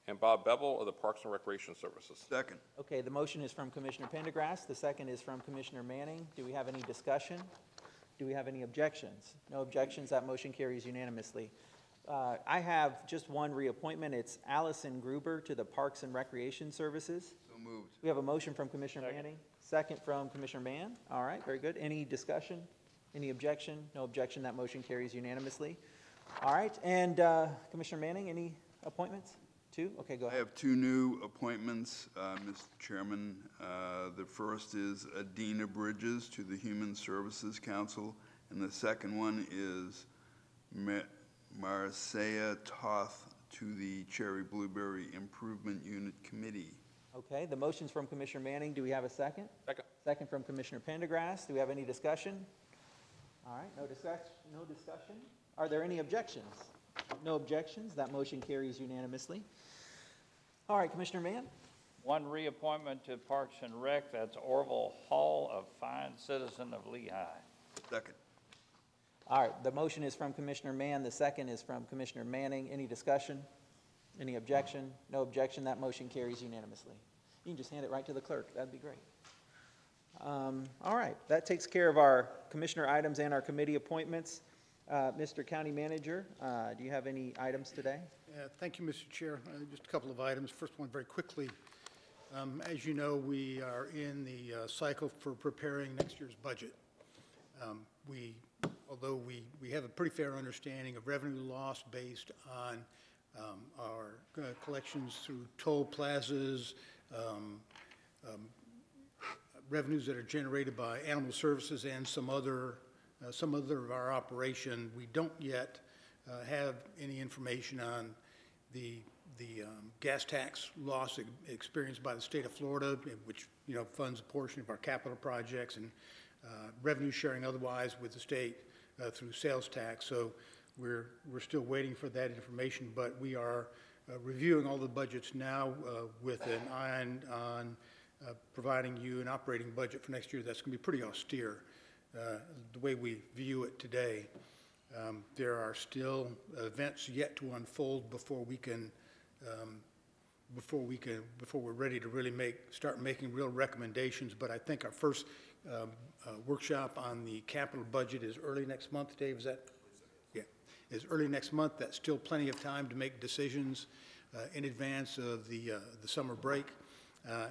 Speaker 4: and Bob Bevel of the Parks and Recreation Services.
Speaker 2: Second.
Speaker 1: Okay, the motion is from Commissioner Pendergrass. The second is from Commissioner Manning. Do we have any discussion? Do we have any objections? No objections. That motion carries unanimously. I have just one reappointment. It's Allison Gruber to the Parks and Recreation Services.
Speaker 2: So moved.
Speaker 1: We have a motion from Commissioner Manning, second from Commissioner Mann. All right, very good. Any discussion? Any objection? No objection. That motion carries unanimously. All right, and Commissioner Manning, any appointments? 2? Okay, go
Speaker 2: I
Speaker 1: ahead.
Speaker 2: have 2 new appointments, Mr. Chairman. The first is Adina Bridges to the Human Services Council, and the second one is Marcia Toth to the Cherry Blueberry Improvement Unit Committee.
Speaker 1: Okay, the motion's from Commissioner Manning. Do we have a second?
Speaker 4: Second.
Speaker 1: Second from Commissioner Pendergrass. Do we have any discussion? All right, no discussion. Are there any objections? No objections. That motion carries unanimously. All right, Commissioner Mann.
Speaker 7: One reappointment to Parks and Rec, that's Orville Hall, a fine citizen of Lehigh.
Speaker 2: Second.
Speaker 1: All right, the motion is from Commissioner Mann. The second is from Commissioner Manning. Any discussion? Any objection? No objection. That motion carries unanimously. You can just hand it right to the clerk. That'd be great. All right, that takes care of our commissioner items and our committee appointments. Mr. County Manager, do you have any items today?
Speaker 10: Thank you, Mr. Chair. Just a couple of items. First one, very quickly. As you know, we are in the cycle for preparing next year's budget. Although we have a pretty fair understanding of revenue loss based on our collections through toll plazas, revenues that are generated by animal services and some other of our operation, we don't yet have any information on the gas tax loss experienced by the state of Florida, which funds a portion of our capital projects, and revenue sharing otherwise with the state through sales tax. So we're still waiting for that information, but we are reviewing all the budgets now with an eye on providing you an operating budget for next year that's going to be pretty austere, the way we view it today. There are still events yet to unfold before we're ready to really start making real recommendations. But I think our first workshop on the capital budget is early next month. Dave, is that? Yeah, is early next month. That's still plenty of time to make decisions in advance of the summer break.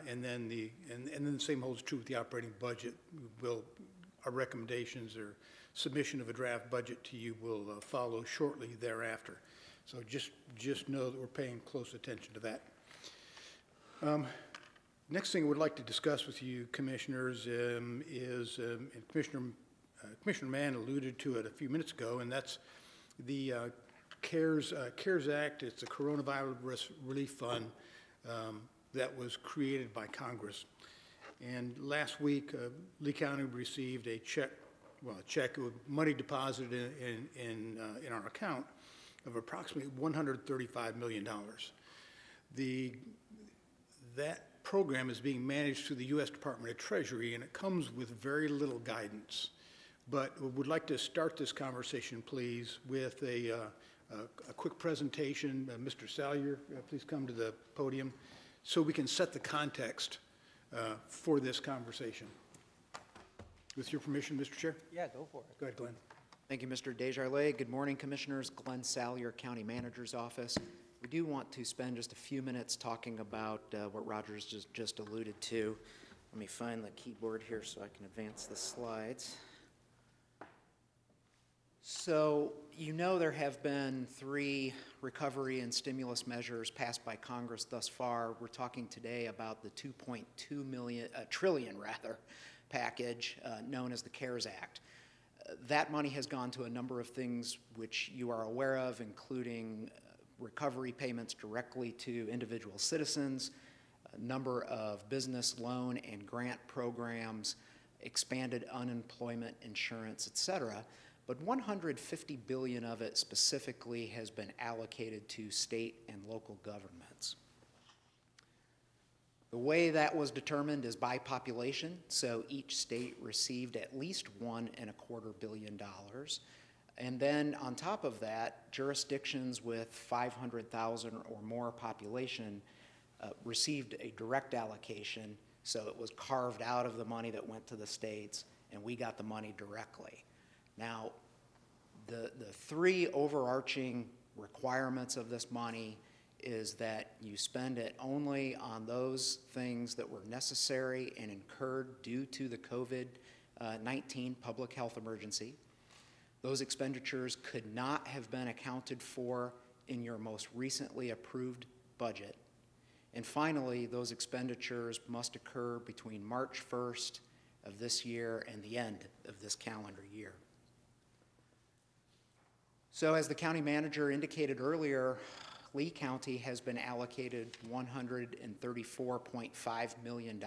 Speaker 10: And then the same holds true with the operating budget. Our recommendations or submission of a draft budget to you will follow shortly thereafter. So just know that we're paying close attention to that. Next thing I would like to discuss with you, commissioners, is and Commissioner Mann alluded to it a few minutes ago, and that's the CARES Act. It's a coronavirus relief fund that was created by Congress. And last week, Lee County received a check a check, money deposited in our account of approximately $135 million. That program is being managed through the U.S. Department of Treasury, and it comes with very little guidance. But we would like to start this conversation, please, with a quick presentation. Mr. Salyer, please come to the podium so we can set the context for this conversation. With your permission, Mr. Chair?
Speaker 1: Yeah, go for it.
Speaker 10: Go ahead, Glenn.
Speaker 13: Thank you, Mr. Desjardins. Good morning, Commissioners. Glenn Salyer, County Manager's Office. We do want to spend just a few minutes talking about what Roger's just alluded to. Let me find the keyboard here so I can advance the slides. So, you know there have been 3 recovery and stimulus measures passed by Congress thus far. We're talking today about the $2.2 trillion package known as the CARES Act. That money has gone to a number of things which you are aware of, including recovery payments directly to individual citizens, a number of business loan and grant programs, expanded unemployment insurance, etc. But $150 billion of it specifically has been allocated to state and local governments. The way that was determined is by population, so each state received at least $1.25 billion. And then on top of that, jurisdictions with 500,000 or more population received a direct allocation, so it was carved out of the money that went to the states, and we got the money directly. Now, the 3 overarching requirements of this money is that you spend it only on those things that were necessary and incurred due to the COVID-19 public health emergency. Those expenditures could not have been accounted for in your most recently approved budget. And finally, those expenditures must occur between March 1st of this year and the end of this calendar year. So as the county manager indicated earlier, Lee County has been allocated $134.5 million,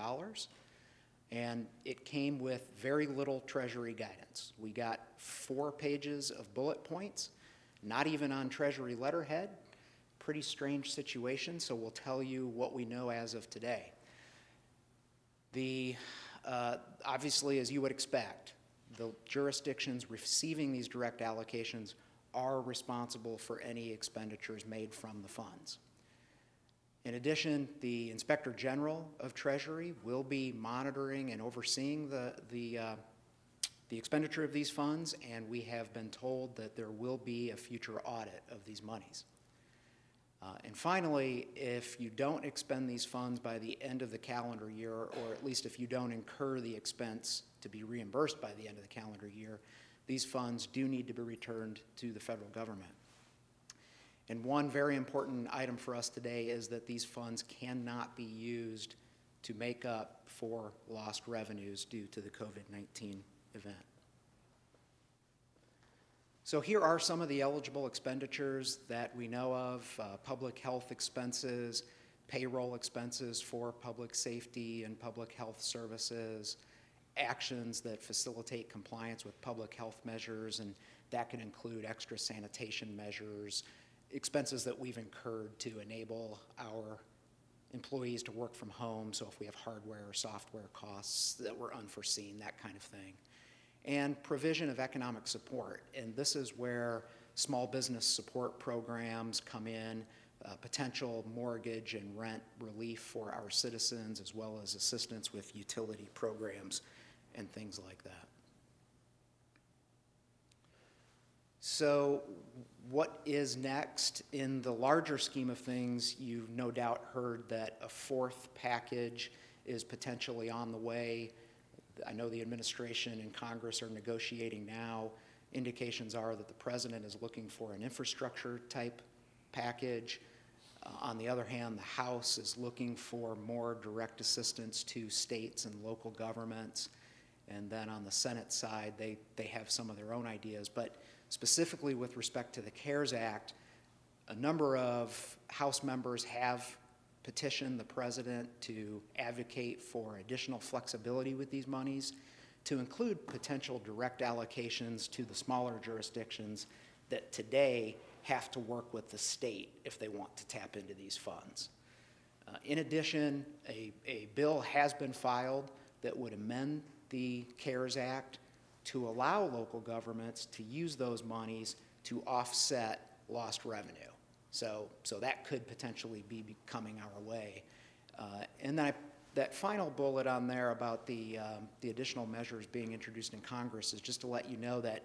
Speaker 13: and it came with very little Treasury guidance. We got 4 pages of bullet points, not even on Treasury letterhead. Pretty strange situation, so we'll tell you what we know as of today. Obviously, as you would expect, the jurisdictions receiving these direct allocations are responsible for any expenditures made from the funds. In addition, the Inspector General of Treasury will be monitoring and overseeing the expenditure of these funds, and we have been told that there will be a future audit of these monies. And finally, if you don't expend these funds by the end of the calendar year, or at least if you don't incur the expense to be reimbursed by the end of the calendar year, these funds do need to be returned to the federal government. And one very important item for us today is that these funds cannot be used to make up for lost revenues due to the COVID-19 event. So here are some of the eligible expenditures that we know of: public health expenses, payroll expenses for public safety and public health services, actions that facilitate compliance with public health measures, and that can include extra sanitation measures, expenses that we've incurred to enable our employees to work from home, so if we have hardware or software costs that were unforeseen, that kind of thing. And provision of economic support, and this is where small business support programs come in, potential mortgage and rent relief for our citizens, as well as assistance with utility programs and things like that. So what is next? In the larger scheme of things, you've no doubt heard that a 4th package is potentially on the way. I know the administration and Congress are negotiating now. Indications are that the president is looking for an infrastructure type package. On the other hand, the House is looking for more direct assistance to states and local governments. And then on the Senate side, they have some of their own ideas. But specifically with respect to the CARES Act, a number of House members have petitioned the president to advocate for additional flexibility with these monies to include potential direct allocations to the smaller jurisdictions that today have to work with the state if they want to tap into these funds. In addition, a bill has been filed that would amend the CARES Act to allow local governments to use those monies to offset lost revenue. So that could potentially be coming our way. And then that final bullet on there about the additional measures being introduced in Congress is just to let you know that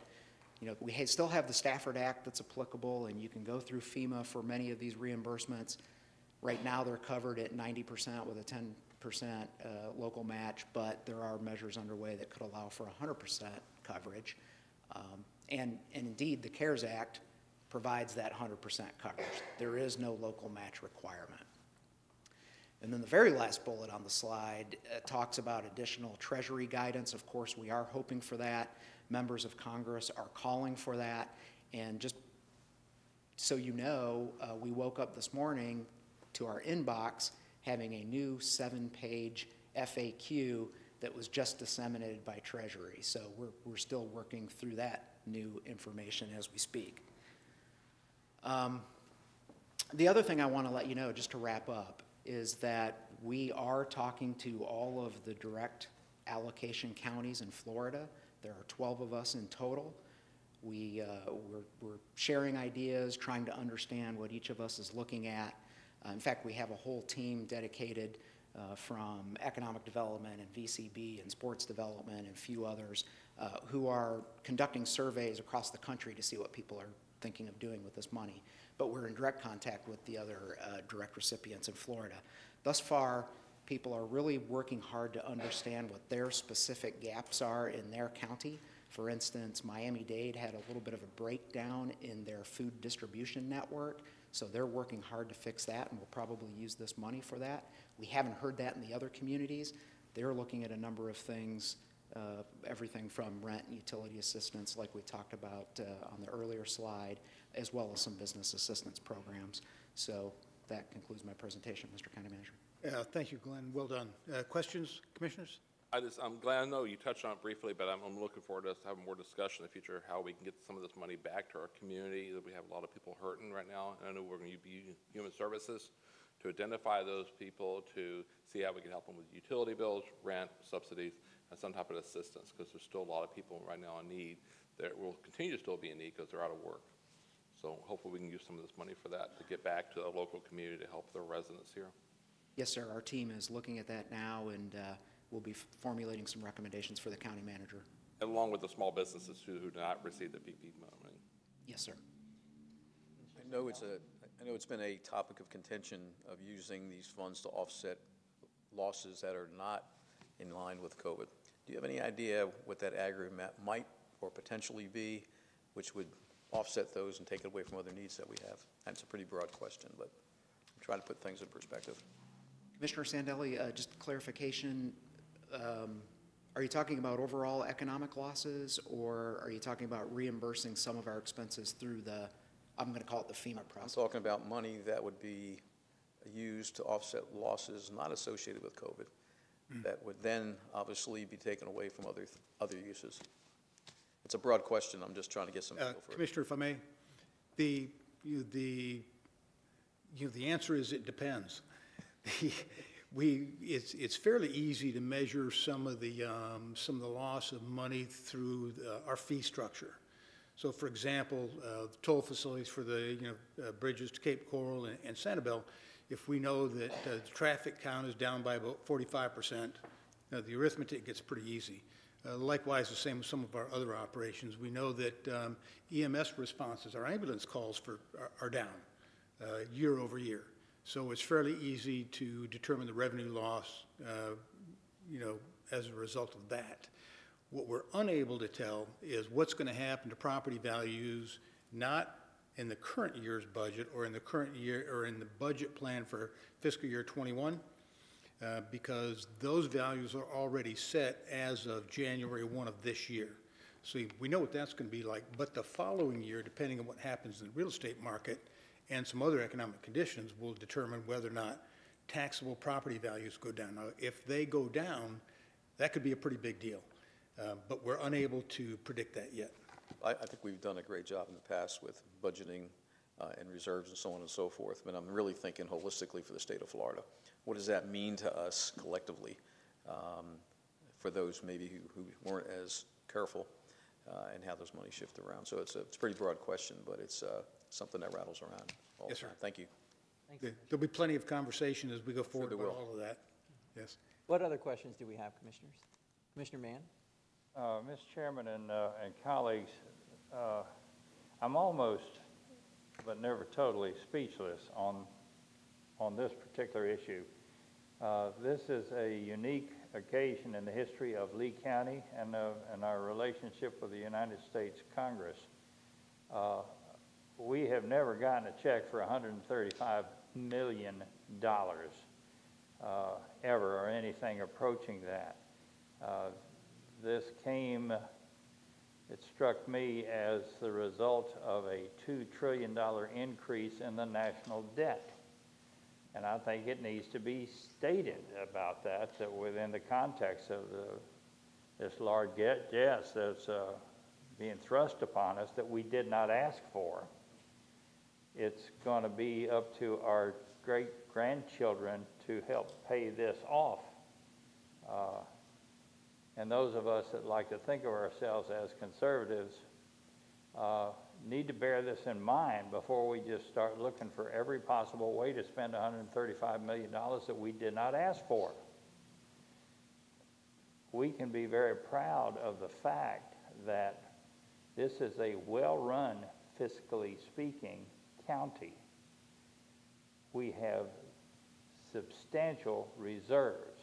Speaker 13: we still have the Stafford Act that's applicable, and you can go through FEMA for many of these reimbursements. Right now, they're covered at 90% with a 10% local match, but there are measures underway that could allow for 100% coverage. And indeed, the CARES Act provides that 100% coverage. There is no local match requirement. And then the very last bullet on the slide talks about additional Treasury guidance. Of course, we are hoping for that. Members of Congress are calling for that. And just so you know, we woke up this morning to our inbox having a new 7-page FAQ that was just disseminated by Treasury. So we're still working through that new information as we speak. The other thing I want to let you know, just to wrap up, is that we are talking to all of the direct allocation counties in Florida. There are 12 of us in total. We're sharing ideas, trying to understand what each of us is looking at. In fact, we have a whole team dedicated from economic development and VCB and sports development and a few others who are conducting surveys across the country to see what people are thinking of doing with this money. But we're in direct contact with the other direct recipients in Florida. Thus far, people are really working hard to understand what their specific gaps are in their county. For instance, Miami-Dade had a little bit of a breakdown in their food distribution network, so they're working hard to fix that, and we'll probably use this money for that. We haven't heard that in the other communities. They're looking at a number of things, everything from rent and utility assistance, like we talked about on the earlier slide, as well as some business assistance programs. So that concludes my presentation, Mr. County Manager.
Speaker 10: Thank you, Glenn. Well done. Questions, commissioners?
Speaker 4: I'm glad I know you touched on it briefly, but I'm looking forward to us having more discussion in the future, how we can get some of this money back to our community. We have a lot of people hurting right now, and I know we're going to be human services to identify those people, to see how we can help them with utility bills, rent, subsidies, and some type of assistance, because there's still a lot of people right now in need that will continue to still be in need because they're out of work. So hopefully we can use some of this money for that to get back to the local community to help their residents here.
Speaker 13: Yes, sir. Our team is looking at that now, and we'll be formulating some recommendations for the county manager.
Speaker 4: Along with the small businesses who do not receive the PPP money.
Speaker 13: Yes, sir.
Speaker 9: I know it's been a topic of contention of using these funds to offset losses that are not in line with COVID. Do you have any idea what that aggregate might or potentially be, which would offset those and take it away from other needs that we have? And it's a pretty broad question, but I'm trying to put things in perspective.
Speaker 13: Commissioner Sandelli, just clarification, are you talking about overall economic losses, or are you talking about reimbursing some of our expenses through the, I'm going to call it the FEMA process?
Speaker 9: I'm talking about money that would be used to offset losses not associated with COVID, that would then obviously be taken away from other uses. It's a broad question. I'm just trying to get some feel for it.
Speaker 10: Commissioner, if I may, the answer is it depends. It's fairly easy to measure some of the loss of money through our fee structure. So, for example, toll facilities for the bridges to Cape Coral and Sanibel, if we know that the traffic count is down by about 45%, the arithmetic gets pretty easy. Likewise, the same with some of our other operations. We know that EMS responses, our ambulance calls are down year over year. So it's fairly easy to determine the revenue loss, as a result of that. What we're unable to tell is what's going to happen to property values, not in the current year's budget or in the current year or in the budget plan for fiscal year 21, because those values are already set as of January 1 of this year. So we know what that's going to be like, but the following year, depending on what happens in the real estate market and some other economic conditions, will determine whether or not taxable property values go down. Now, if they go down, that could be a pretty big deal. but we're unable to predict that yet.
Speaker 9: I think we've done a great job in the past with budgeting and reserves and so on and so forth, but I'm really thinking holistically for the state of Florida. What does that mean to us collectively for those maybe who weren't as careful and how those money shift around? So it's a pretty broad question, but it's something that rattles around all the time. Thank you.
Speaker 10: There'll be plenty of conversation as we go forward
Speaker 9: there
Speaker 10: about
Speaker 9: will.
Speaker 10: all of that. Yes.
Speaker 1: What other questions do we have, Commissioners? Commissioner Mann?
Speaker 7: Mr. Chairman and colleagues, I'm almost, but never totally, speechless on this particular issue. This is a unique occasion in the history of Lee County and our relationship with the United States Congress. We have never gotten a check for $135 million ever, or anything approaching that. This came, it struck me as the result of a $2 trillion increase in the national debt. And I think it needs to be stated about that within the context of this large debt, yes, that's being thrust upon us that we did not ask for. It's going to be up to our great-grandchildren to help pay this off. And those of us that like to think of ourselves as conservatives need to bear this in mind before we just start looking for every possible way to spend $135 million that we did not ask for. We can be very proud of the fact that this is a well-run, fiscally speaking, county. We have substantial reserves.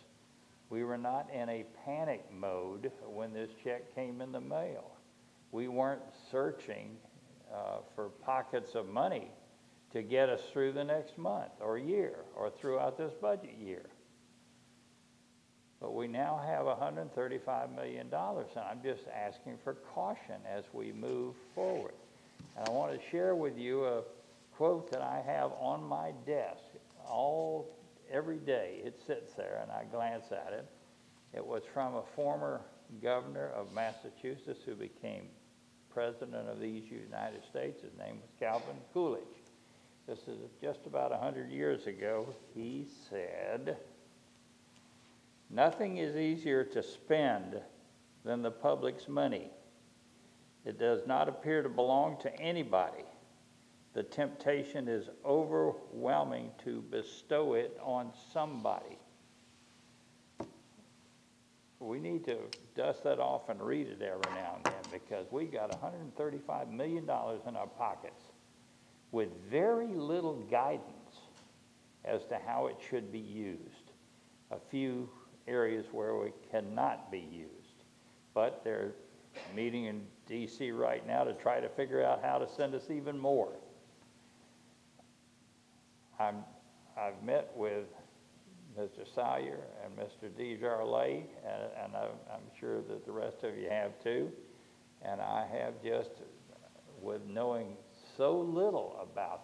Speaker 7: We were not in a panic mode when this check came in the mail. We weren't searching for pockets of money to get us through the next month or year or throughout this budget year. But we now have $135 million, and I'm just asking for caution as we move forward. And I want to share with you a quote that I have on my desk every day. It sits there and I glance at it. It was from a former governor of Massachusetts who became president of these United States. His name was Calvin Coolidge. This is just about 100 years ago. He said, "Nothing is easier to spend than the public's money. It does not appear to belong to anybody. The temptation is overwhelming to bestow it on somebody." We need to dust that off and read it every now and then, because we got $135 million in our pockets with very little guidance as to how it should be used. A few areas where it cannot be used. But they're meeting in D.C. right now to try to figure out how to send us even more. I've met with Mr. Salyer and Mr. DeJarlais, and I'm sure that the rest of you have too. And I have just, with knowing so little about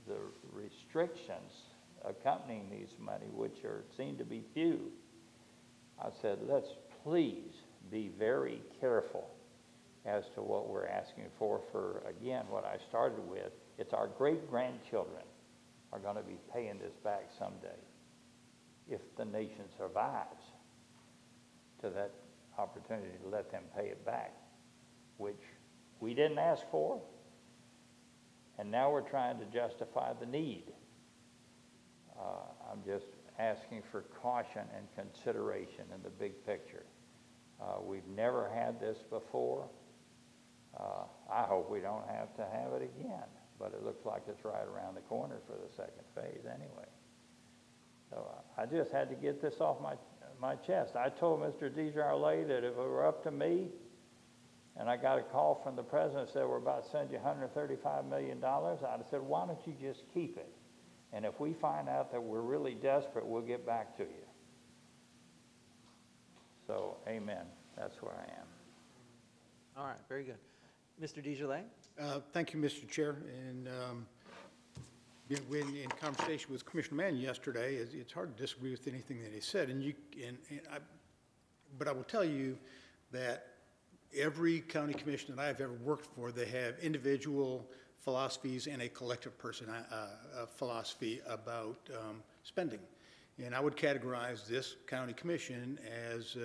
Speaker 7: the restrictions accompanying these money, which seem to be few, I said, let's please be very careful as to what we're asking for, again, what I started with. It's our great-grandchildren are going to be paying this back someday, if the nation survives to that opportunity to let them pay it back, which we didn't ask for, and now we're trying to justify the need. I'm just asking for caution and consideration in the big picture. We've never had this before. I hope we don't have to have it again, but it looks like it's right around the corner for the second phase anyway. So I just had to get this off my chest. I told Mr. DeJarlais that if it were up to me, and I got a call from the president that said we're about to send you $135 million, I'd have said, why don't you just keep it? And if we find out that we're really desperate, we'll get back to you. So, amen. That's where I am.
Speaker 1: All right, very good. Mr. DeJarlais?
Speaker 10: Thank you, Mr. Chair. And in conversation with Commissioner Mann yesterday, it's hard to disagree with anything that he said. But I will tell you that every county commission that I've ever worked for, they have individual philosophies and a collective philosophy about spending. And I would categorize this county commission as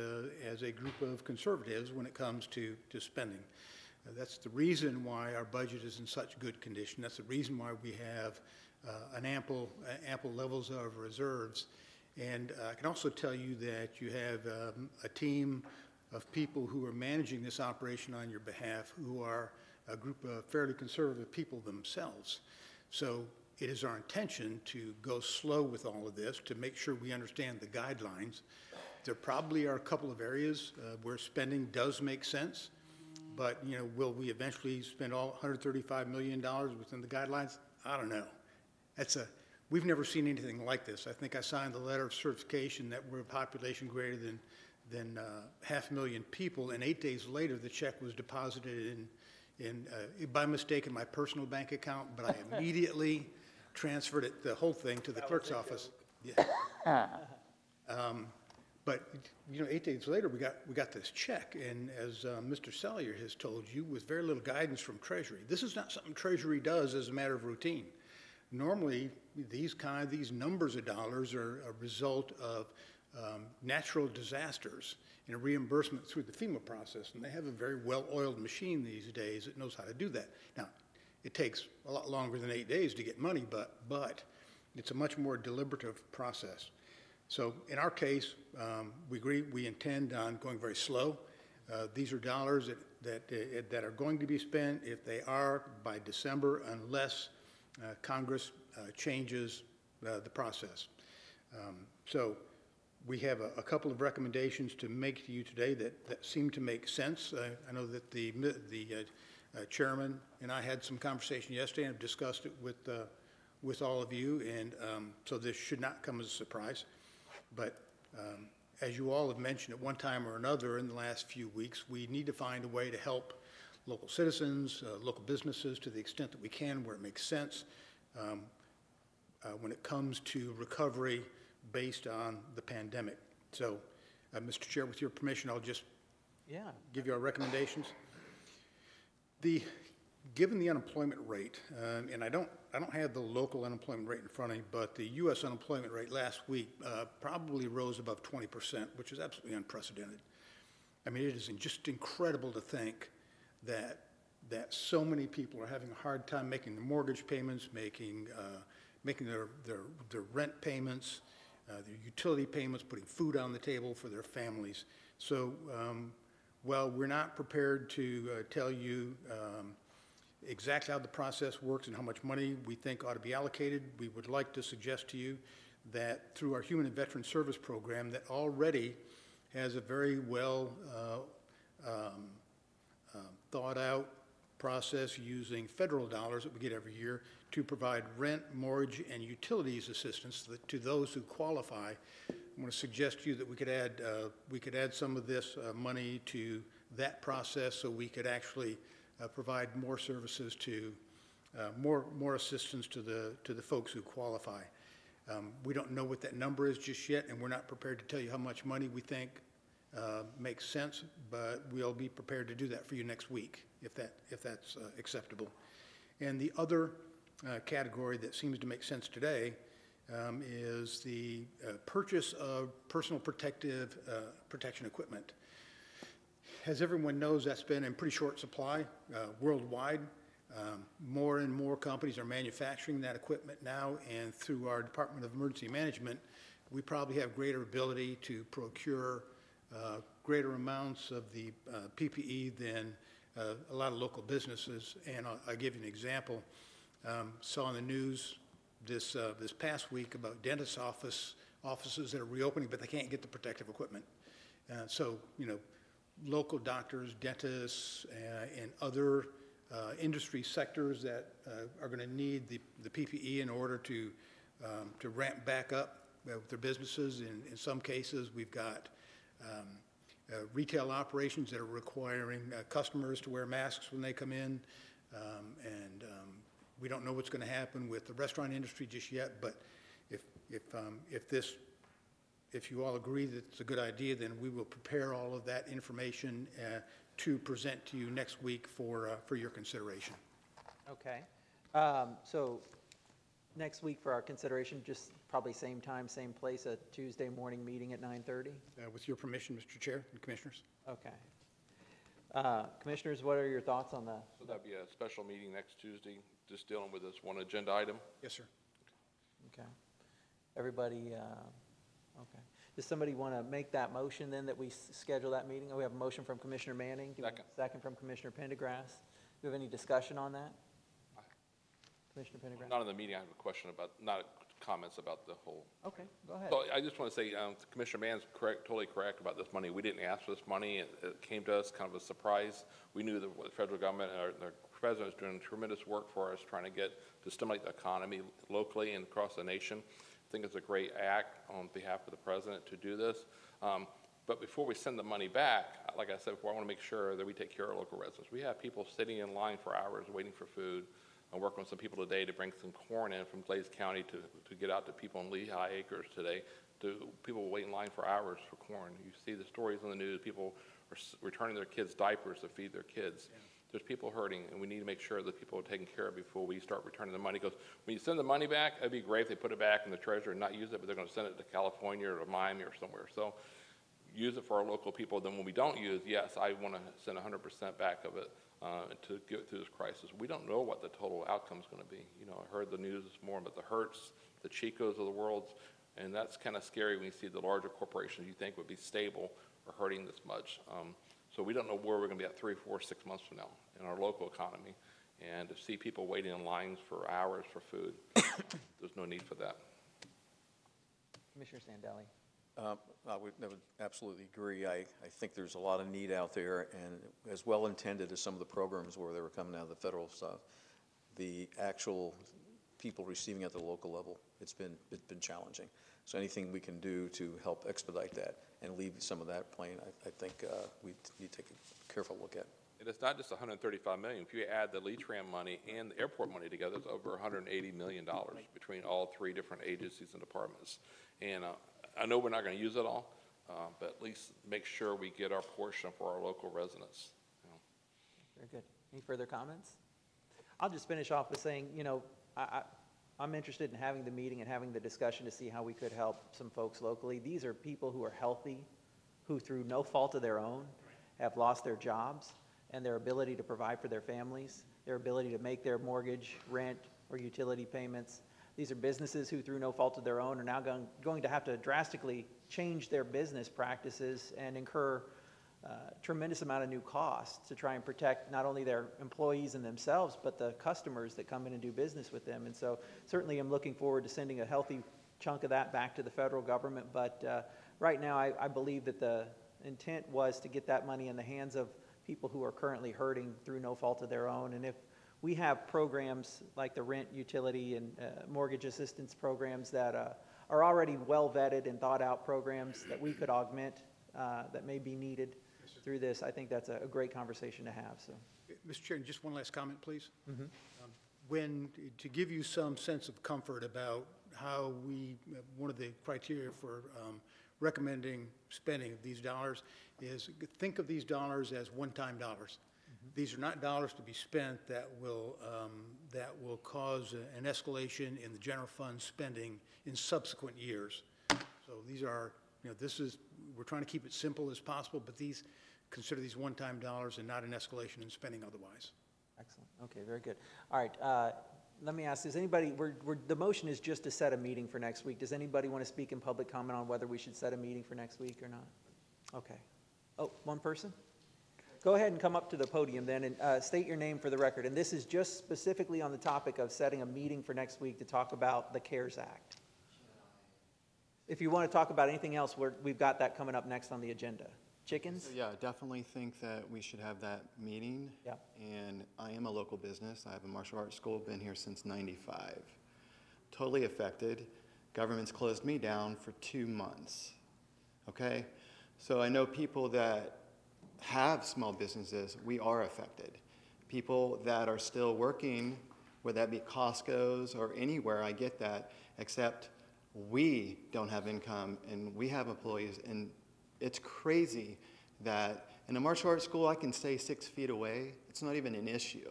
Speaker 10: a group of conservatives when it comes to spending. That's the reason why our budget is in such good condition. That's the reason why we have an ample levels of reserves. And I can also tell you that you have a team of people who are managing this operation on your behalf who are a group of fairly conservative people themselves. So it is our intention to go slow with all of this to make sure we understand the guidelines. There probably are a couple of areas where spending does make sense, but will we eventually spend all $135 million within the guidelines? I don't know. We've never seen anything like this. I think I signed the letter of certification that we're a population greater than 500,000 people, and 8 days later the check was deposited by mistake in my personal bank account, but I immediately transferred the whole thing to the clerk's office. Yeah. But 8 days later we got this check, and as Mr. Salyer has told you, with very little guidance from Treasury. This is not something Treasury does as a matter of routine. Normally, these numbers of dollars are a result of natural disasters and a reimbursement through the FEMA process, and they have a very well-oiled machine these days that knows how to do that. Now, it takes a lot longer than 8 days to get money, but it's a much more deliberative process. So in our case, we intend on going very slow. These are dollars that are going to be spent, if they are, by December, unless Congress changes the process. So we have a couple of recommendations to make to you today that seem to make sense. I know that the chairman and I had some conversation yesterday and have discussed it with all of you, and so this should not come as a surprise. But as you all have mentioned at one time or another in the last few weeks, we need to find a way to help local citizens, local businesses to the extent that we can where it makes sense when it comes to recovery based on the pandemic. So, Mr. Chair, with your permission, I'll just give you our recommendations. Given the unemployment rate, and I don't have the local unemployment rate in front of me, but the U.S. unemployment rate last week probably rose above 20%, which is absolutely unprecedented. I mean, it is just incredible to think that so many people are having a hard time making their mortgage payments, making their rent payments, their utility payments, putting food on the table for their families. So while we're not prepared to tell you exactly how the process works and how much money we think ought to be allocated, we would like to suggest to you that through our Human and Veteran Service Program that already has a very well thought out process using federal dollars that we get every year to provide rent, mortgage, and utilities assistance to those who qualify. I want to suggest to you that we could add some of this money to that process so we could actually provide more services to more assistance to the folks who qualify. We don't know what that number is just yet, and we're not prepared to tell you how much money we think makes sense, but we'll be prepared to do that for you next week if that's acceptable. And the other category that seems to make sense today is the purchase of personal protection equipment. As everyone knows, that's been in pretty short supply worldwide. More and more companies are manufacturing that equipment now, and through our Department of Emergency Management, we probably have greater ability to procure greater amounts of the PPE than a lot of local businesses. And I'll give you an example. Saw in the news this past week about dentist offices that are reopening, but they can't get the protective equipment. So, local doctors, dentists, and other industry sectors that are going to need the PPE in order to ramp back up with their businesses. In some cases, we've got retail operations that are requiring customers to wear masks when they come in, and we don't know what's going to happen with the restaurant industry just yet. But if this if you all agree that it's a good idea, then we will prepare all of that information to present to you next week for your consideration.
Speaker 1: Okay. So next week for our consideration, just probably same time, same place, a Tuesday morning meeting at 9:30?
Speaker 10: With your permission, Mr. Chair and Commissioners.
Speaker 1: Okay. Commissioners, what are your thoughts on that?
Speaker 4: So that'd be a special meeting next Tuesday, just dealing with this one agenda item.
Speaker 10: Yes, sir.
Speaker 1: Okay. Everybody, okay. Does somebody want to make that motion then that we schedule that meeting? Oh, we have a motion from Commissioner Manning. Do we have a second from Commissioner Pendergrass. Do you have any discussion on that? Commissioner Pendergrass?
Speaker 4: Not in the meeting, I have a question about, not comments about the whole.
Speaker 1: Okay, go ahead.
Speaker 4: So I just want to say, Commissioner Mann's correct, totally correct about this money. We didn't ask for this money. It came to us kind of a surprise. We knew that the federal government and our president is doing tremendous work for us, trying to get to stimulate the economy locally and across the nation. I think it's a great act on behalf of the president to do this. But before we send the money back, like I said before, I want to make sure that we take care of our local residents. We have people sitting in line for hours waiting for food. I'm working with some people today to bring some corn in from Glaze County to get out to people in Lehigh Acres today. People wait in line for hours for corn. You see the stories on the news. People are returning their kids' diapers to feed their kids. Yeah. There's people hurting, and we need to make sure that people are taken care of before we start returning the money. Because when you send the money back, it'd be great if they put it back in the treasury and not use it, but they're going to send it to California or to Miami or somewhere. So use it for our local people. Then when we don't use, yes, I want to send 100% back of it to get through this crisis. We don't know what the total outcome is going to be. You know, I heard the news this morning about the Hertz, the Chicos of the world, and that's kind of scary when you see the larger corporations you think would be stable are hurting this much. So we don't know where we're going to be at 3, 4, 6 months from now in our local economy. And to see people waiting in lines for hours for food, there's no need for that.
Speaker 1: Commissioner Sandelli.
Speaker 9: I would absolutely agree. I think there's a lot of need out there, and as well intended as some of the programs where they were coming out of the federal stuff, the actual people receiving at the local level, it's been challenging. So anything we can do to help expedite that and leave some of that plain, I think we need to take a careful look at.
Speaker 4: And it's not just $135 million. If you add the LETRAM money and the airport money together, it's over $180 million between all 3 different agencies and departments. And I know we're not going to use it all, but at least make sure we get our portion for our local residents. You know.
Speaker 1: Very good. Any further comments? I'll just finish off with saying, you know, I'm interested in having the meeting and having the discussion to see how we could help some folks locally. These are people who are healthy, who through no fault of their own have lost their jobs and their ability to provide for their families, their ability to make their mortgage, rent, or utility payments. These are businesses who, through no fault of their own, are now going to have to drastically change their business practices and incur tremendous amount of new costs to try and protect not only their employees and themselves, but the customers that come in and do business with them. And so certainly I'm looking forward to sending a healthy chunk of that back to the federal government. But right now I believe that the intent was to get that money in the hands of people who are currently hurting through no fault of their own. And if we have programs like the rent, utility, and mortgage assistance programs that are already well vetted and thought out programs that we could augment that may be needed through this, I think that's a great conversation to have. So,
Speaker 10: Mr. Chairman, just one last comment, please.
Speaker 1: Mm-hmm.
Speaker 10: To give you some sense of comfort about how one of the criteria for recommending spending of these dollars is think of these dollars as one-time dollars. Mm-hmm. These are not dollars to be spent that will cause an escalation in the general fund spending in subsequent years. So these are, we're trying to keep it simple as possible, but consider these one-time dollars and not an escalation in spending otherwise.
Speaker 1: Excellent. Okay, very good. All right, let me ask, does anybody, the motion is just to set a meeting for next week. Does anybody want to speak in public comment on whether we should set a meeting for next week or not? Okay. Oh, one person? Go ahead and come up to the podium then and state your name for the record. And this is just specifically on the topic of setting a meeting for next week to talk about the CARES Act. If you want to talk about anything else, we've got that coming up next on the agenda. Chickens?
Speaker 14: So, yeah, definitely think that we should have that meeting.
Speaker 1: Yeah.
Speaker 14: And I am a local business. I have a martial arts school, been here since '95. Totally affected. Government's closed me down for 2 months. Okay? So I know people that have small businesses, we are affected. People that are still working, whether that be Costco's or anywhere, I get that, except We don't have income, and we have employees, and it's crazy that in a martial arts school, I can stay 6 feet away. It's not even an issue.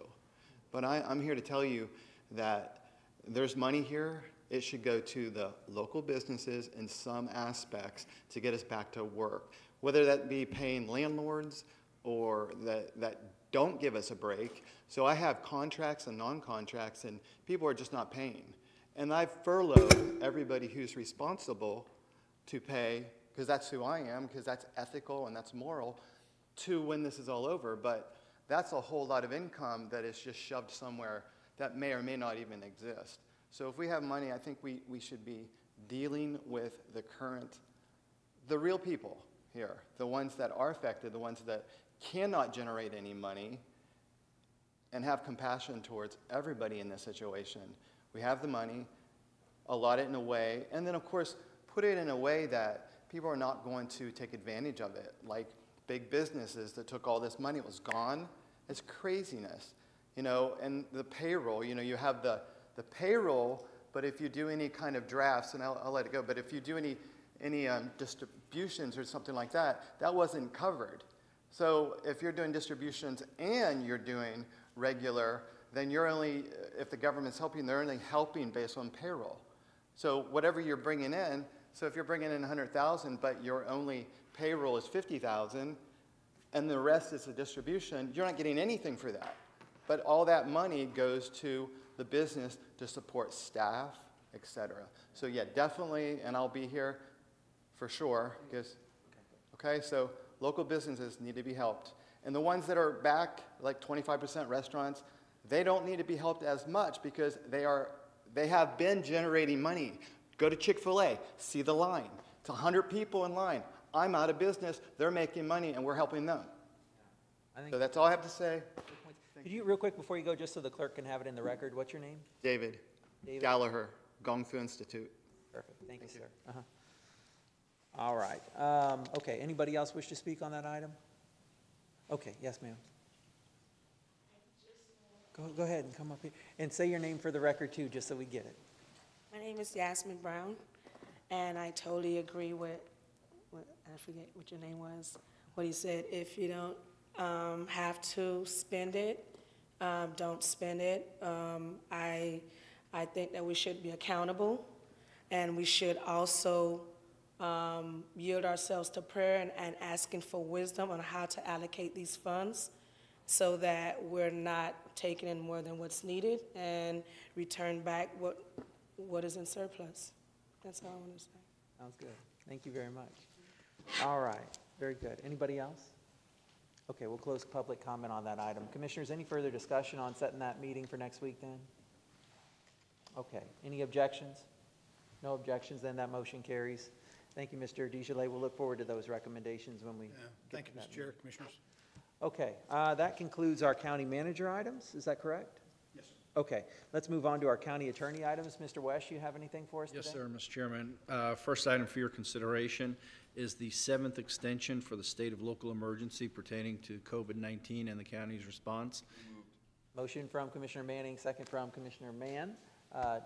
Speaker 14: But I'm here to tell you that there's money here. It should go to the local businesses in some aspects to get us back to work, whether that be paying landlords or that don't give us a break. So I have contracts and non-contracts, and people are just not paying. And I've furloughed everybody who's responsible to pay, because that's who I am, because that's ethical and that's moral, to when this is all over. But that's a whole lot of income that is just shoved somewhere that may or may not even exist. So if we have money, I think we should be dealing with the real people here, the ones that are affected, the ones that cannot generate any money, and have compassion towards everybody in this situation. We have the money, allot it in a way, and then of course put it in a way that people are not going to take advantage of it. Like big businesses that took all this money, it was gone. It's craziness, you know. And the payroll, you know, you have the payroll, but if you do any kind of drafts, and I'll let it go, but if you do any distributions or something like that, that wasn't covered. So if you're doing distributions and you're doing regular, then you're only, if the government's helping, they're only helping based on payroll. So whatever you're bringing in, so if you're bringing in 100,000, but your only payroll is 50,000, and the rest is the distribution, you're not getting anything for that. But all that money goes to the business to support staff, etc. So yeah, definitely, and I'll be here for sure, because, okay, so local businesses need to be helped. And the ones that are back, like 25% restaurants, they don't need to be helped as much because they have been generating money. Go to Chick-fil-A, see the line. It's 100 people in line. I'm out of business, they're making money, and we're helping them. So that's all I have to say.
Speaker 1: Could you, real quick before you go, just so the clerk can have it in the record, what's your name?
Speaker 14: David Gallagher, Gong Fu Institute.
Speaker 1: Perfect, thank you, sir. All right, okay, anybody else wish to speak on that item? Okay, yes, ma'am. Go ahead and come up here, and say your name for the record too, just so we get it.
Speaker 15: My name is Yasmin Brown, and I totally agree with I forget what your name was, what he said. If you don't have to spend it, don't spend it. I think that we should be accountable, and we should also yield ourselves to prayer and asking for wisdom on how to allocate these funds so that we're not taking in more than what's needed and return back what is in surplus. That's all I want to say.
Speaker 1: Sounds good. Thank you very much. All right, very good. Anybody else? Okay, we'll close public comment on that item. Commissioners, any further discussion on setting that meeting for next week then? Okay, any objections? No objections, then that motion carries. Thank you, Mr. Desjardins. We'll look forward to those recommendations when we
Speaker 10: Thank you, Mr. Chair, Commissioners.
Speaker 1: Okay, that concludes our county manager items. Is that correct?
Speaker 10: Yes.
Speaker 1: Okay, let's move on to our county attorney items. Mr. West, you have anything for us today?
Speaker 12: Yes, sir, Mr. Chairman. First item for your consideration is the 7th extension for the state of local emergency pertaining to COVID-19 and the county's response.
Speaker 1: Motion from Commissioner Manning, second from Commissioner Mann.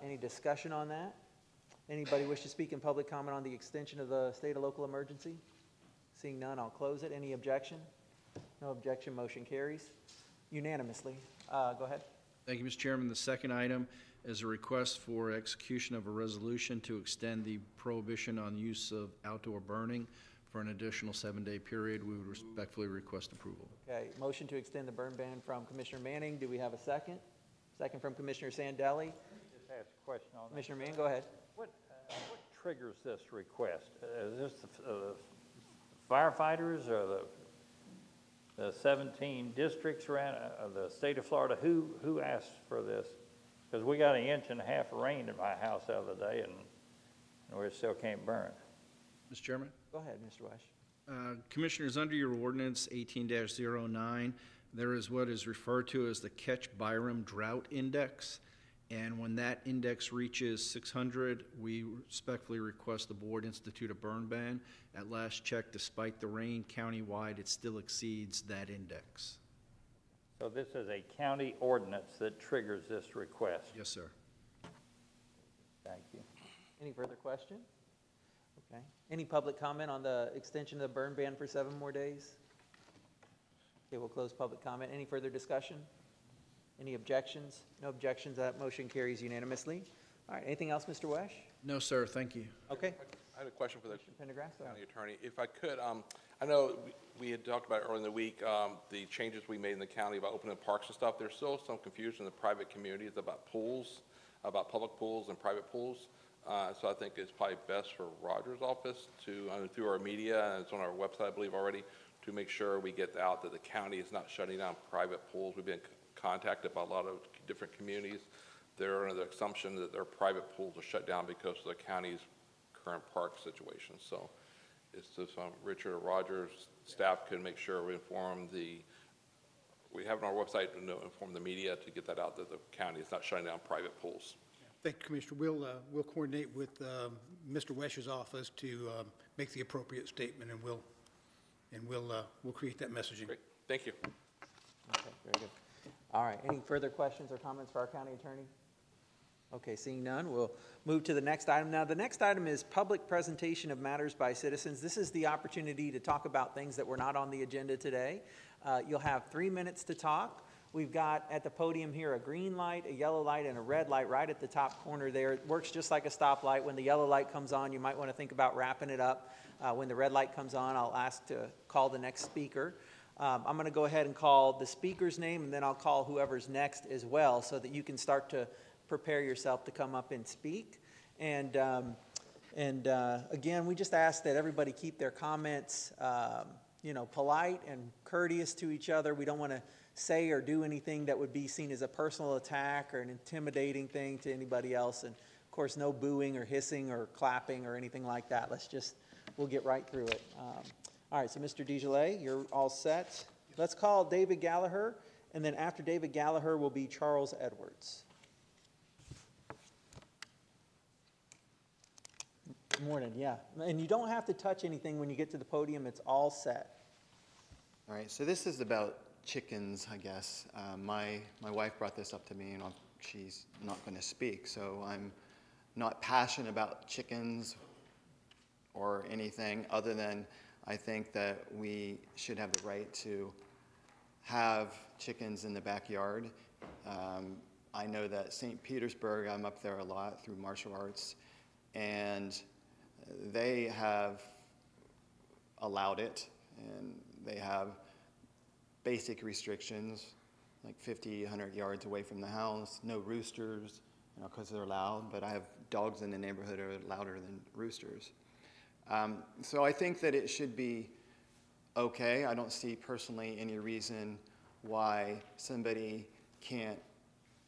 Speaker 1: Any discussion on that? Anybody wish to speak in public comment on the extension of the state of local emergency? Seeing none, I'll close it. Any objection? No objection, motion carries unanimously. Go ahead.
Speaker 12: Thank you, Mr. Chairman. The second item is a request for execution of a resolution to extend the prohibition on use of outdoor burning for an additional 7-day period. We would respectfully request approval.
Speaker 1: Okay, motion to extend the burn ban from Commissioner Manning. Do we have a second? Second from Commissioner Sandelli.
Speaker 7: Just ask a question on that.
Speaker 1: Commissioner Mann, go ahead.
Speaker 7: What triggers this request? Is this the firefighters or the 17 districts around the state of Florida? Who asked for this? Because we got 1.5 inches of rain in my house the other day, and we still can't burn.
Speaker 12: Mr. Chairman?
Speaker 1: Go ahead, Mr. Wesh.
Speaker 12: Commissioners, under your ordinance 18-09, there is what is referred to as the Ketch Byram Drought Index. And when that index reaches 600, we respectfully request the board institute a burn ban. At last check, despite the rain countywide, it still exceeds that index.
Speaker 7: So this is a county ordinance that triggers this request?
Speaker 12: Yes, sir.
Speaker 7: Thank you.
Speaker 1: Any further question? Okay. Any public comment on the extension of the burn ban for 7 more days? Okay, we'll close public comment. Any further discussion? Any objections? No objections. That motion carries unanimously. All right, anything else, Mr. Wesh?
Speaker 12: No, sir, thank you.
Speaker 1: Okay.
Speaker 4: I had a question for the
Speaker 1: Pendergrass?
Speaker 4: county attorney. If I could, I know we had talked about earlier in the week, the changes we made in the county about opening parks and stuff. There's still some confusion in the private communities about pools, about public pools and private pools. So I think it's probably best for Roger's office to, through our media, and it's on our website, I believe already, to make sure we get out that the county is not shutting down private pools. We've been contacted by a lot of different communities. They're under the assumption that their private pools are shut down because of the county's current park situation. So it's just Richard or Roger's staff can make sure we inform we have it on our website to inform the media to get that out that the county is not shutting down private pools.
Speaker 10: Thank you, Commissioner. We'll coordinate with Mr. Wesch's office to make the appropriate statement, and we'll create that messaging.
Speaker 4: Great. Thank you.
Speaker 1: Okay, very good. All right, any further questions or comments for our county attorney? Okay, seeing none, we'll move to the next item. Now, the next item is public presentation of matters by citizens. This is the opportunity to talk about things that were not on the agenda today. You'll have 3 minutes to talk. We've got at the podium here a green light, a yellow light, and a red light right at the top corner there. It works just like a stoplight. When the yellow light comes on, you might want to think about wrapping it up. When the red light comes on, I'll ask to call the next speaker. I'm going to go ahead and call the speaker's name, and then I'll call whoever's next as well, so that you can start to prepare yourself to come up and speak. And again, we just ask that everybody keep their comments, polite and courteous to each other. We don't want to say or do anything that would be seen as a personal attack or an intimidating thing to anybody else. And of course, no booing or hissing or clapping or anything like that. We'll get right through it. All right, so Mr. DeGillet, you're all set. Let's call David Gallagher, and then after David Gallagher will be Charles Edwards. Good morning, yeah. And you don't have to touch anything when you get to the podium. It's all set.
Speaker 14: All right, so this is about chickens, I guess. My wife brought this up to me, and she's not going to speak, so I'm not passionate about chickens or anything other than I think that we should have the right to have chickens in the backyard. I know that St. Petersburg, I'm up there a lot through martial arts, and they have allowed it, and they have basic restrictions, like 50, 100 yards away from the house, no roosters, because they're loud, but I have dogs in the neighborhood that are louder than roosters. So I think that it should be okay. I don't see personally any reason why somebody can't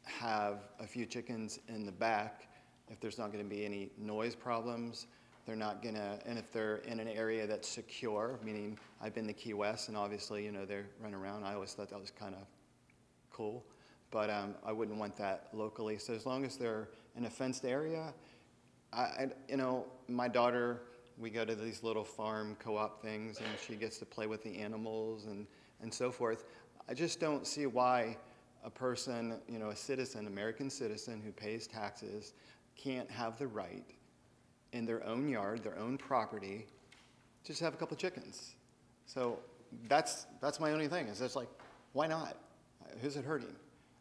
Speaker 14: have a few chickens in the back if there's not going to be any noise problems. They're not going to, and if they're in an area that's secure, meaning I've been to Key West, and obviously, they run around. I always thought that was kind of cool, but I wouldn't want that locally. So as long as they're in a fenced area, my daughter, we go to these little farm co-op things, and she gets to play with the animals and so forth. I just don't see why a person, a citizen, American citizen who pays taxes can't have the right in their own yard, their own property, just have a couple chickens. So that's my only thing, is just like, why not? Who's it hurting?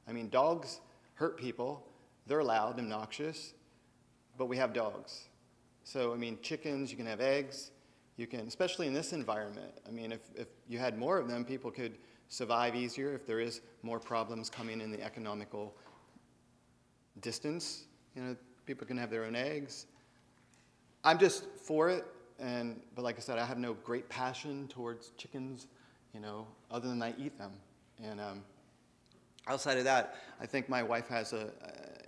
Speaker 14: I mean, dogs hurt people. They're loud and obnoxious, but we have dogs. So, I mean, chickens, you can have eggs. You can, especially in this environment. I mean, if you had more of them, people could survive easier. If there is more problems coming in the economical distance, people can have their own eggs. I'm just for it, but like I said, I have no great passion towards chickens, other than I eat them. And outside of that, I think my wife has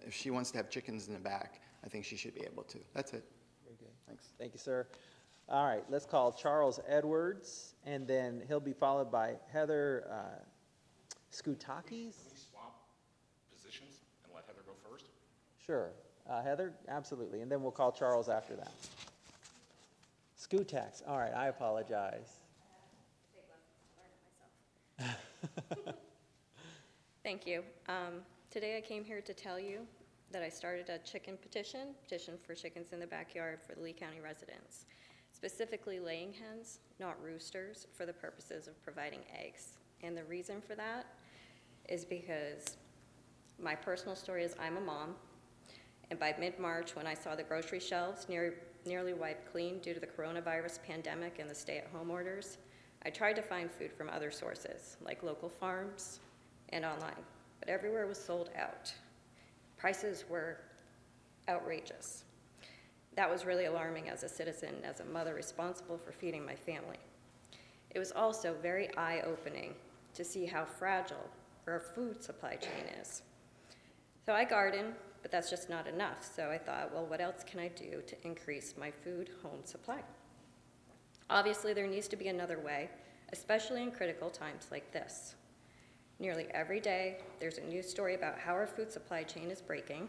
Speaker 14: if she wants to have chickens in the back, I think she should be able to. That's it.
Speaker 1: Very good.
Speaker 14: Thanks.
Speaker 1: Thank you, sir. All right, let's call Charles Edwards, and then he'll be followed by Heather Skoutakis.
Speaker 16: Can we swap positions and let Heather go first?
Speaker 1: Sure. Heather, absolutely. And then we'll call Charles after that. Skoutakis. All right, I apologize.
Speaker 17: Thank you. Today I came here to tell you that I started a chicken petition for chickens in the backyard for the Lee County residents, specifically laying hens, not roosters, for the purposes of providing eggs. And the reason for that is because my personal story is I'm a mom, and by mid-March, when I saw the grocery shelves nearly wiped clean due to the coronavirus pandemic and the stay-at-home orders, I tried to find food from other sources, like local farms and online, but everywhere was sold out. Prices were outrageous. That was really alarming as a citizen, as a mother responsible for feeding my family. It was also very eye-opening to see how fragile our food supply chain is. So I garden, but that's just not enough. So I thought, well, what else can I do to increase my food home supply? Obviously, there needs to be another way, especially in critical times like this. Nearly every day, there's a news story about how our food supply chain is breaking,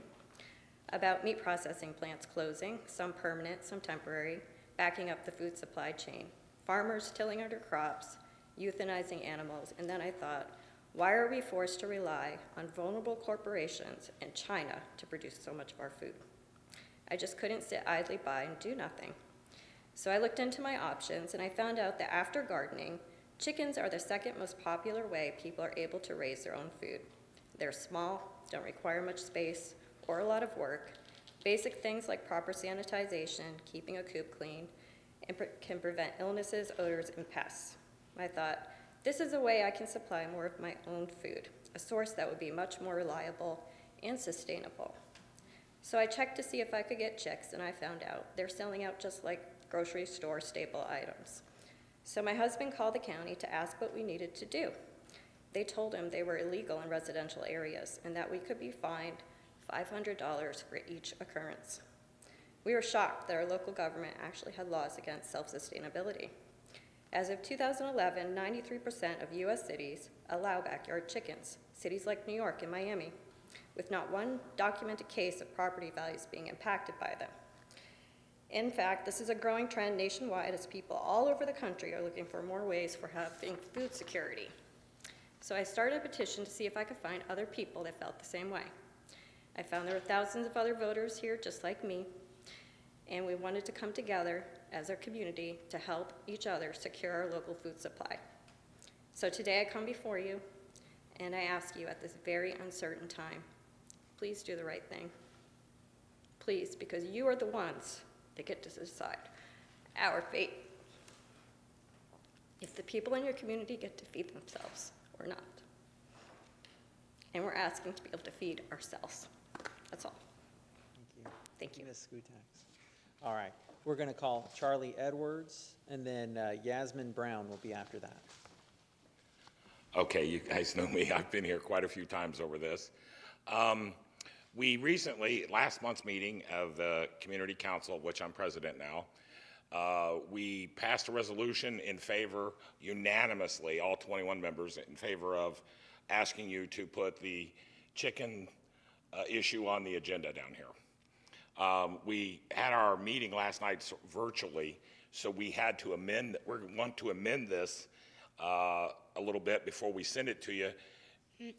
Speaker 17: about meat processing plants closing, some permanent, some temporary, backing up the food supply chain, farmers tilling under crops, euthanizing animals, and then I thought, why are we forced to rely on vulnerable corporations and China to produce so much of our food? I just couldn't sit idly by and do nothing. So I looked into my options, and I found out that after gardening, chickens are the second most popular way people are able to raise their own food. They're small, don't require much space or a lot of work, basic things like proper sanitization, keeping a coop clean, and can prevent illnesses, odors, and pests. I thought, this is a way I can supply more of my own food, a source that would be much more reliable and sustainable. So I checked to see if I could get chicks, and I found out they're selling out just like grocery store staple items. So my husband called the county to ask what we needed to do. They told him they were illegal in residential areas and that we could be fined $500 for each occurrence. We were shocked that our local government actually had laws against self-sustainability. As of 2011, 93% of US cities allow backyard chickens, cities like New York and Miami, with not one documented case of property values being impacted by them. In fact, this is a growing trend nationwide as people all over the country are looking for more ways for having food security. So I started a petition to see if I could find other people that felt the same way. I found there were thousands of other voters here just like me, and we wanted to come together as a community to help each other secure our local food supply. So today I come before you, and I ask you at this very uncertain time, please do the right thing. Please, because you are the ones that get to decide our fate. If the people in your community get to feed themselves or not. And we're asking to be able to feed ourselves. That's all.
Speaker 1: Thank you.
Speaker 17: Thank you.
Speaker 1: Ms. Skutax. All right, we're going to call Charlie Edwards, and then Yasmin Brown will be after that.
Speaker 16: Okay, you guys know me. I've been here quite a few times over this. We recently, last month's meeting of the Community Council, of which I'm president now, we passed a resolution in favor, unanimously, all 21 members in favor of asking you to put the chicken issue on the agenda down here. We had our meeting last night virtually, so we had to amend, we want to amend this a little bit before we send it to you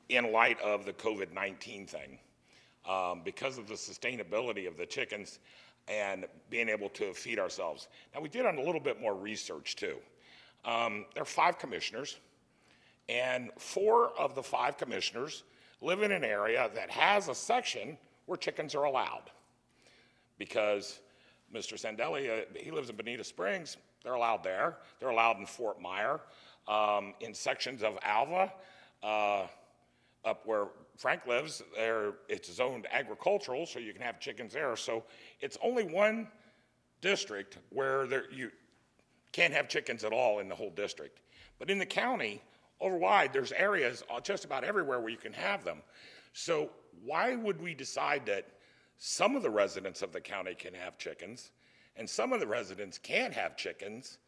Speaker 16: in light of the COVID-19 thing. Because of the sustainability of the chickens and being able to feed ourselves. Now, we did a little bit more research, too. There are 5 commissioners, and 4 of the 5 commissioners live in an area that has a section where chickens are allowed. Because Mr. Sandelli, he lives in Bonita Springs, they're allowed there. They're allowed in Fort Myer, in sections of Alva, up where Frank lives, it's zoned agricultural, so you can have chickens there. So it's only one district where you can't have chickens at all in the whole district. But in the county, overwide, there's areas just about everywhere where you can have them. So why would we decide that some of the residents of the county can have chickens and some of the residents can't have chickens,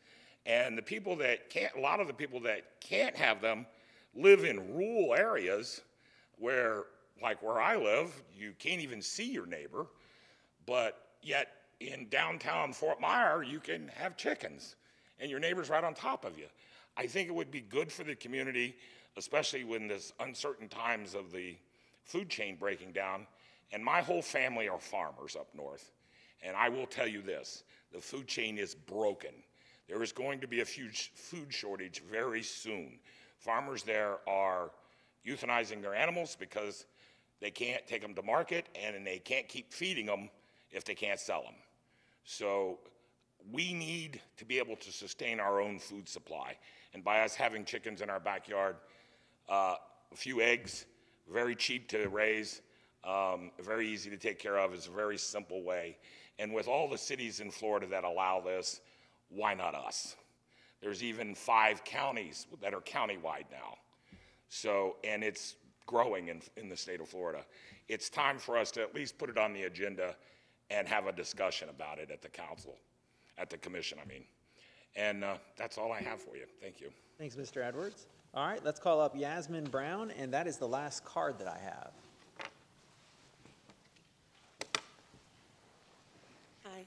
Speaker 16: and the people that can't, a lot of the people that can't have them live in rural areas where, like where I live, you can't even see your neighbor, but yet in downtown Fort Myer, you can have chickens, and your neighbor's right on top of you. I think it would be good for the community, especially when this uncertain times of the food chain breaking down, And my whole family are farmers up north. And I will tell you this, the food chain is broken. There is going to be a huge food shortage very soon. Farmers there are euthanizing their animals because they can't take them to market, and they can't keep feeding them if they can't sell them. So we need to be able to sustain our own food supply. And by us having chickens in our backyard, a few eggs, very cheap to raise, very easy to take care of, is a very simple way. And with all the cities in Florida that allow this, why not us? There's even 5 counties that are countywide now. So, and it's growing in the state of Florida. It's time for us to at least put it on the agenda and have a discussion about it at the council, at the commission, I mean. And that's all I have for you. Thank you.
Speaker 1: Thanks, Mr. Edwards. All right, let's call up Yasmin Brown, and that is the last card that I have.
Speaker 15: Hi.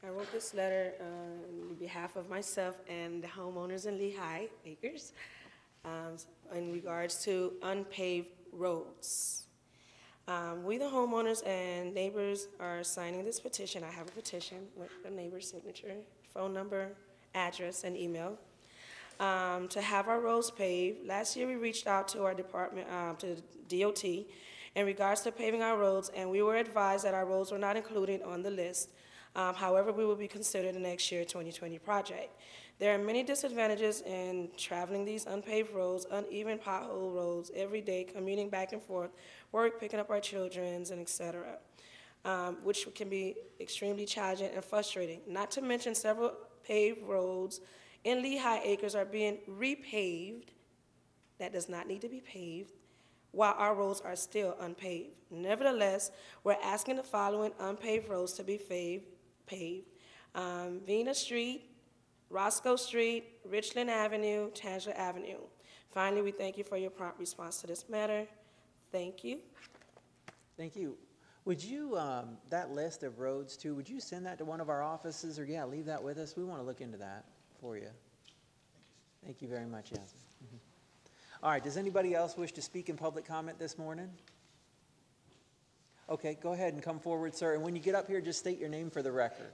Speaker 15: I wrote this letter on behalf of myself and the homeowners in Lehigh Acres in regards to unpaved roads. We, the homeowners and neighbors, are signing this petition. I have a petition with the neighbor's signature, phone number, address, and email, to have our roads paved. Last year, we reached out to our department, to the DOT, in regards to paving our roads, and we were advised that our roads were not included on the list. However, we will be considered the next year 2020 project. There are many disadvantages in traveling these unpaved roads, uneven pothole roads every day, commuting back and forth, work, picking up our children, and etc., which can be extremely challenging and frustrating. Not to mention several paved roads in Lehigh Acres are being repaved that does not need to be paved, while our roads are still unpaved. Nevertheless, we're asking the following unpaved roads to be paved. Venus Street, Roscoe Street, Richland Avenue, Tangela Avenue. Finally, we thank you for your prompt response to this matter. Thank you.
Speaker 1: Thank you. Would you, that list of roads too, would you send that to one of our offices, or yeah, leave that with us? We want to look into that for you. Thank you very much, Yasmin. All right, does anybody else wish to speak in public comment this morning? Okay, go ahead and come forward, sir. And when you get up here, just state your name for the record.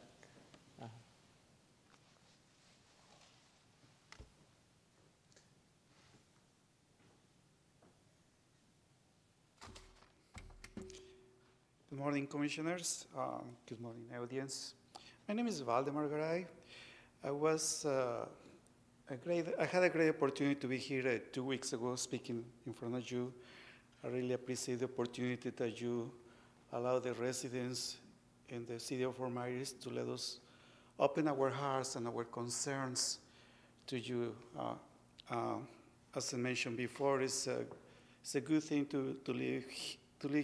Speaker 18: Good morning, commissioners. Good morning, audience. My name is Valdemar Garay. I had a great opportunity to be here 2 weeks ago speaking in front of you. I really appreciate the opportunity that you allow the residents in the city of Fort Myers to let us open our hearts and our concerns to you. As I mentioned before, it's a good thing to live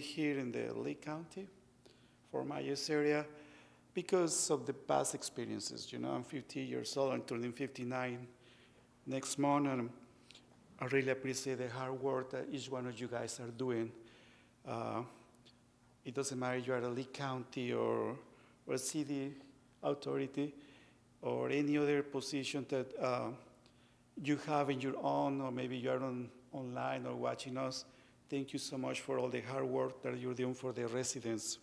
Speaker 18: here in the Lee County, Fort Myers area, because of the past experiences. You know, I'm 50 years old, I'm turning 59 next month, and I really appreciate the hard work that each one of you guys are doing. It doesn't matter if you're at a Lee County or a city authority or any other position that you have in your own, or maybe you're online or watching us. Thank you so much for all the hard work that you're doing for the residents.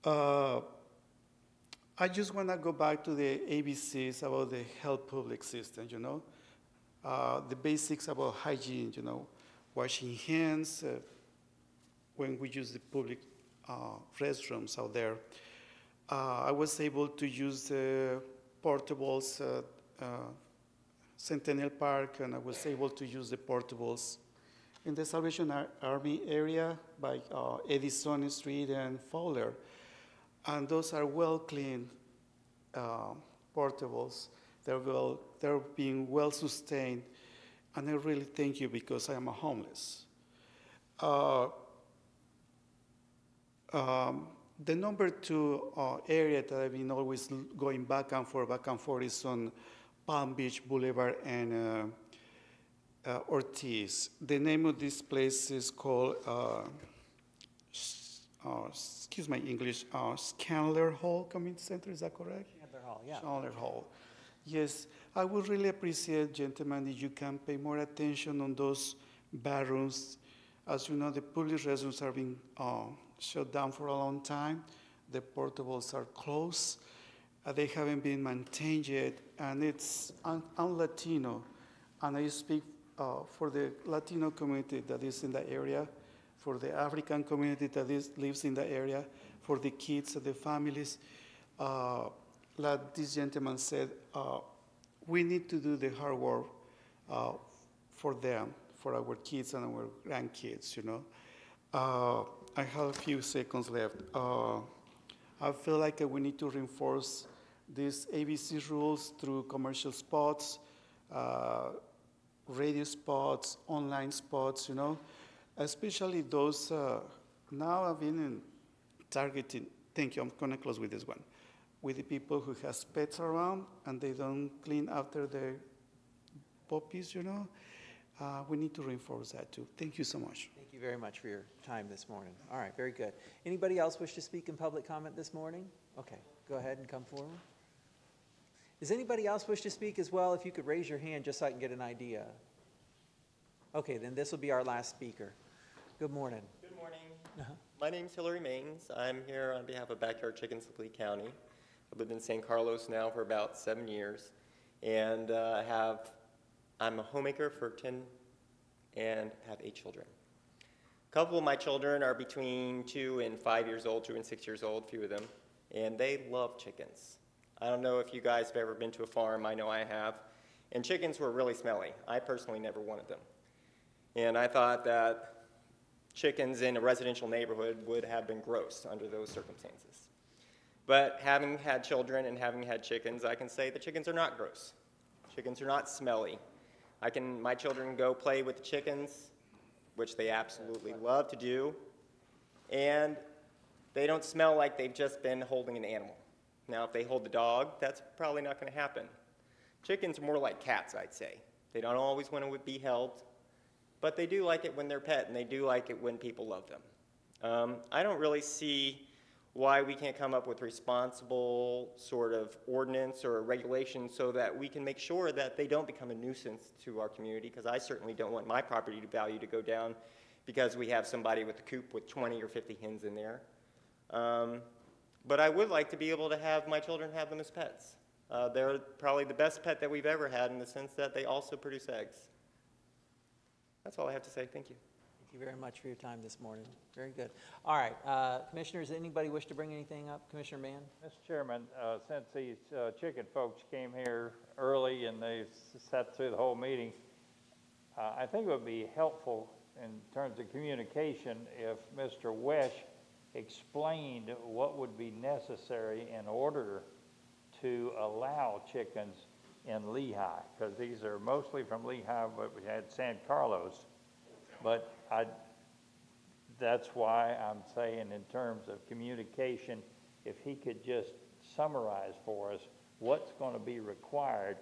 Speaker 18: I just want to go back to the ABCs about the health public system, you know. The basics about hygiene, you know, washing hands when we use the public restrooms out there. I was able to use the portables Centennial Park, and I was able to use the portables in the Salvation Army area by Edison Street and Fowler. And those are well-cleaned portables. They're being well-sustained. And I really thank you because I am a homeless. The number 2 area that I've been always going back and forth is on Palm Beach Boulevard and Ortiz. The name of this place is called, excuse my English, Scanler Hall Community Center, is that correct?
Speaker 1: Scanler Hall, yeah.
Speaker 18: Scanler Hall. Yes, I would really appreciate, gentlemen, if you can pay more attention on those bathrooms. As you know, the public restrooms are being shut down for a long time. The portables are closed. They haven't been maintained yet, and it's un-Latino. And I speak for the Latino community that is in the area, for the African community that lives in the area, for the kids and the families. Like this gentleman said, we need to do the hard work for them, for our kids and our grandkids, you know. I have a few seconds left. I feel like we need to reinforce these ABC rules through commercial spots, radio spots, online spots, you know, especially those, now I've been targeting, thank you, I'm gonna close with this one, with the people who has pets around and they don't clean after their puppies, you know. We need to reinforce that too. Thank you so much.
Speaker 1: Thank you very much for your time this morning. All right, very good. Anybody else wish to speak in public comment this morning? Okay, go ahead and come forward. Does anybody else wish to speak as well? If you could raise your hand just so I can get an idea. Okay, then this will be our last speaker. Good morning.
Speaker 19: Good morning. My name's Hillary Maines. I'm here on behalf of Backyard Chickens of Lee County. I've lived in San Carlos now for about 7 years, and I'm a homemaker for 10 and have 8 children. A couple of my children are between 2 and 5 years old, 2 and 6 years old, a few of them, and they love chickens. I don't know if you guys have ever been to a farm. I know I have. And chickens were really smelly. I personally never wanted them. And I thought that chickens in a residential neighborhood would have been gross under those circumstances. But having had children and having had chickens, I can say the chickens are not gross. Chickens are not smelly. My children go play with the chickens, which they absolutely love to do, and they don't smell like they've just been holding an animal. Now, if they hold the dog, that's probably not going to happen. Chickens are more like cats, I'd say. They don't always want to be held, but they do like it when they're pet, and they do like it when people love them. I don't really see why we can't come up with responsible sort of ordinance or regulation so that we can make sure that they don't become a nuisance to our community, because I certainly don't want my property value to go down because we have somebody with a coop with 20 or 50 hens in there. But I would like to be able to have my children have them as pets. They're probably the best pet that we've ever had in the sense that they also produce eggs. That's all I have to say. Thank you.
Speaker 1: Thank you very much for your time this morning. Very good. All right, commissioners, anybody wish to bring anything up? Commissioner Mann?
Speaker 7: Mr. Chairman, since these chicken folks came here early and they sat through the whole meeting, I think it would be helpful in terms of communication if Mr. Wesh explained what would be necessary in order to allow chickens in Lehigh, because these are mostly from Lehigh, but we had San Carlos. But that's why I'm saying in terms of communication, if he could just summarize for us what's going to be required.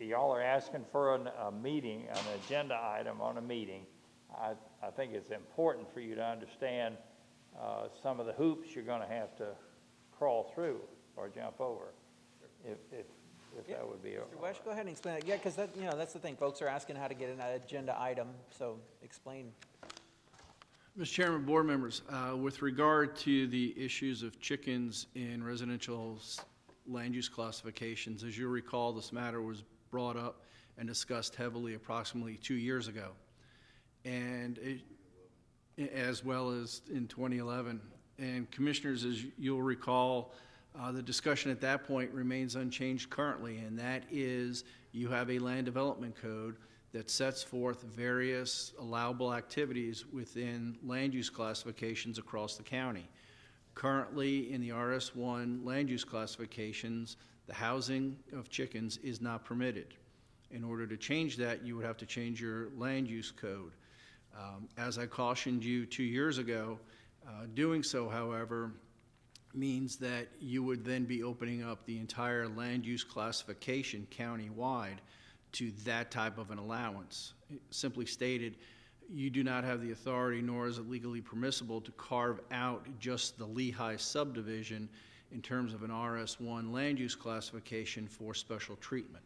Speaker 7: Y'all are asking for a meeting, an agenda item on a meeting. I think it's important for you to understand some of the hoops you're going to have to crawl through or jump over, if that would be.
Speaker 1: Mr. Wesh, go ahead and explain it. Yeah, because that's the thing. Folks are asking how to get an agenda item, so explain.
Speaker 12: Mr. Chairman, board members, with regard to the issues of chickens in residential land use classifications, as you recall, this matter was brought up and discussed heavily approximately 2 years ago, and as well as in 2011. And commissioners, as you'll recall, the discussion at that point remains unchanged currently, and that is you have a land development code that sets forth various allowable activities within land use classifications across the county. Currently, in the RS1 land use classifications, the housing of chickens is not permitted. In order to change that, you would have to change your land use code. As I cautioned you 2 years ago, doing so, however, means that you would then be opening up the entire land use classification countywide to that type of an allowance. Simply stated, you do not have the authority, nor is it legally permissible, to carve out just the Lehigh subdivision in terms of an RS1 land use classification for special treatment.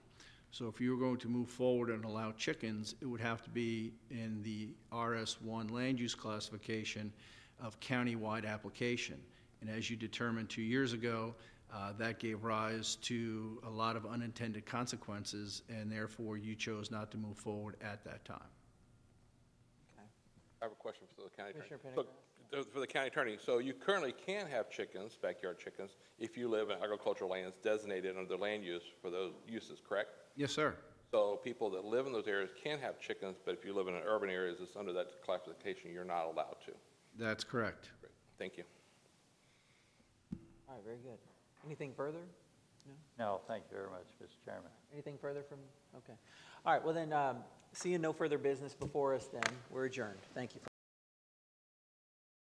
Speaker 12: So if you were going to move forward and allow chickens, it would have to be in the RS1 land use classification of countywide application. And as you determined 2 years ago, that gave rise to a lot of unintended consequences, and therefore you chose not to move forward at that time.
Speaker 4: I have a question for the county attorney.
Speaker 1: Commissioner
Speaker 4: So, for the county attorney, so you currently can have chickens, backyard chickens, if you live in agricultural lands designated under land use for those uses, correct?
Speaker 12: Yes, sir.
Speaker 4: So people that live in those areas can have chickens, but if you live in an urban areas that's under that classification, you're not allowed to.
Speaker 12: That's correct.
Speaker 4: Great. Thank you.
Speaker 1: All right, very good. Anything further? No?
Speaker 7: No, thank you very much, Mr. Chairman.
Speaker 1: Anything further from, okay. All right, well then, seeing no further business before us then, we're adjourned. Thank you.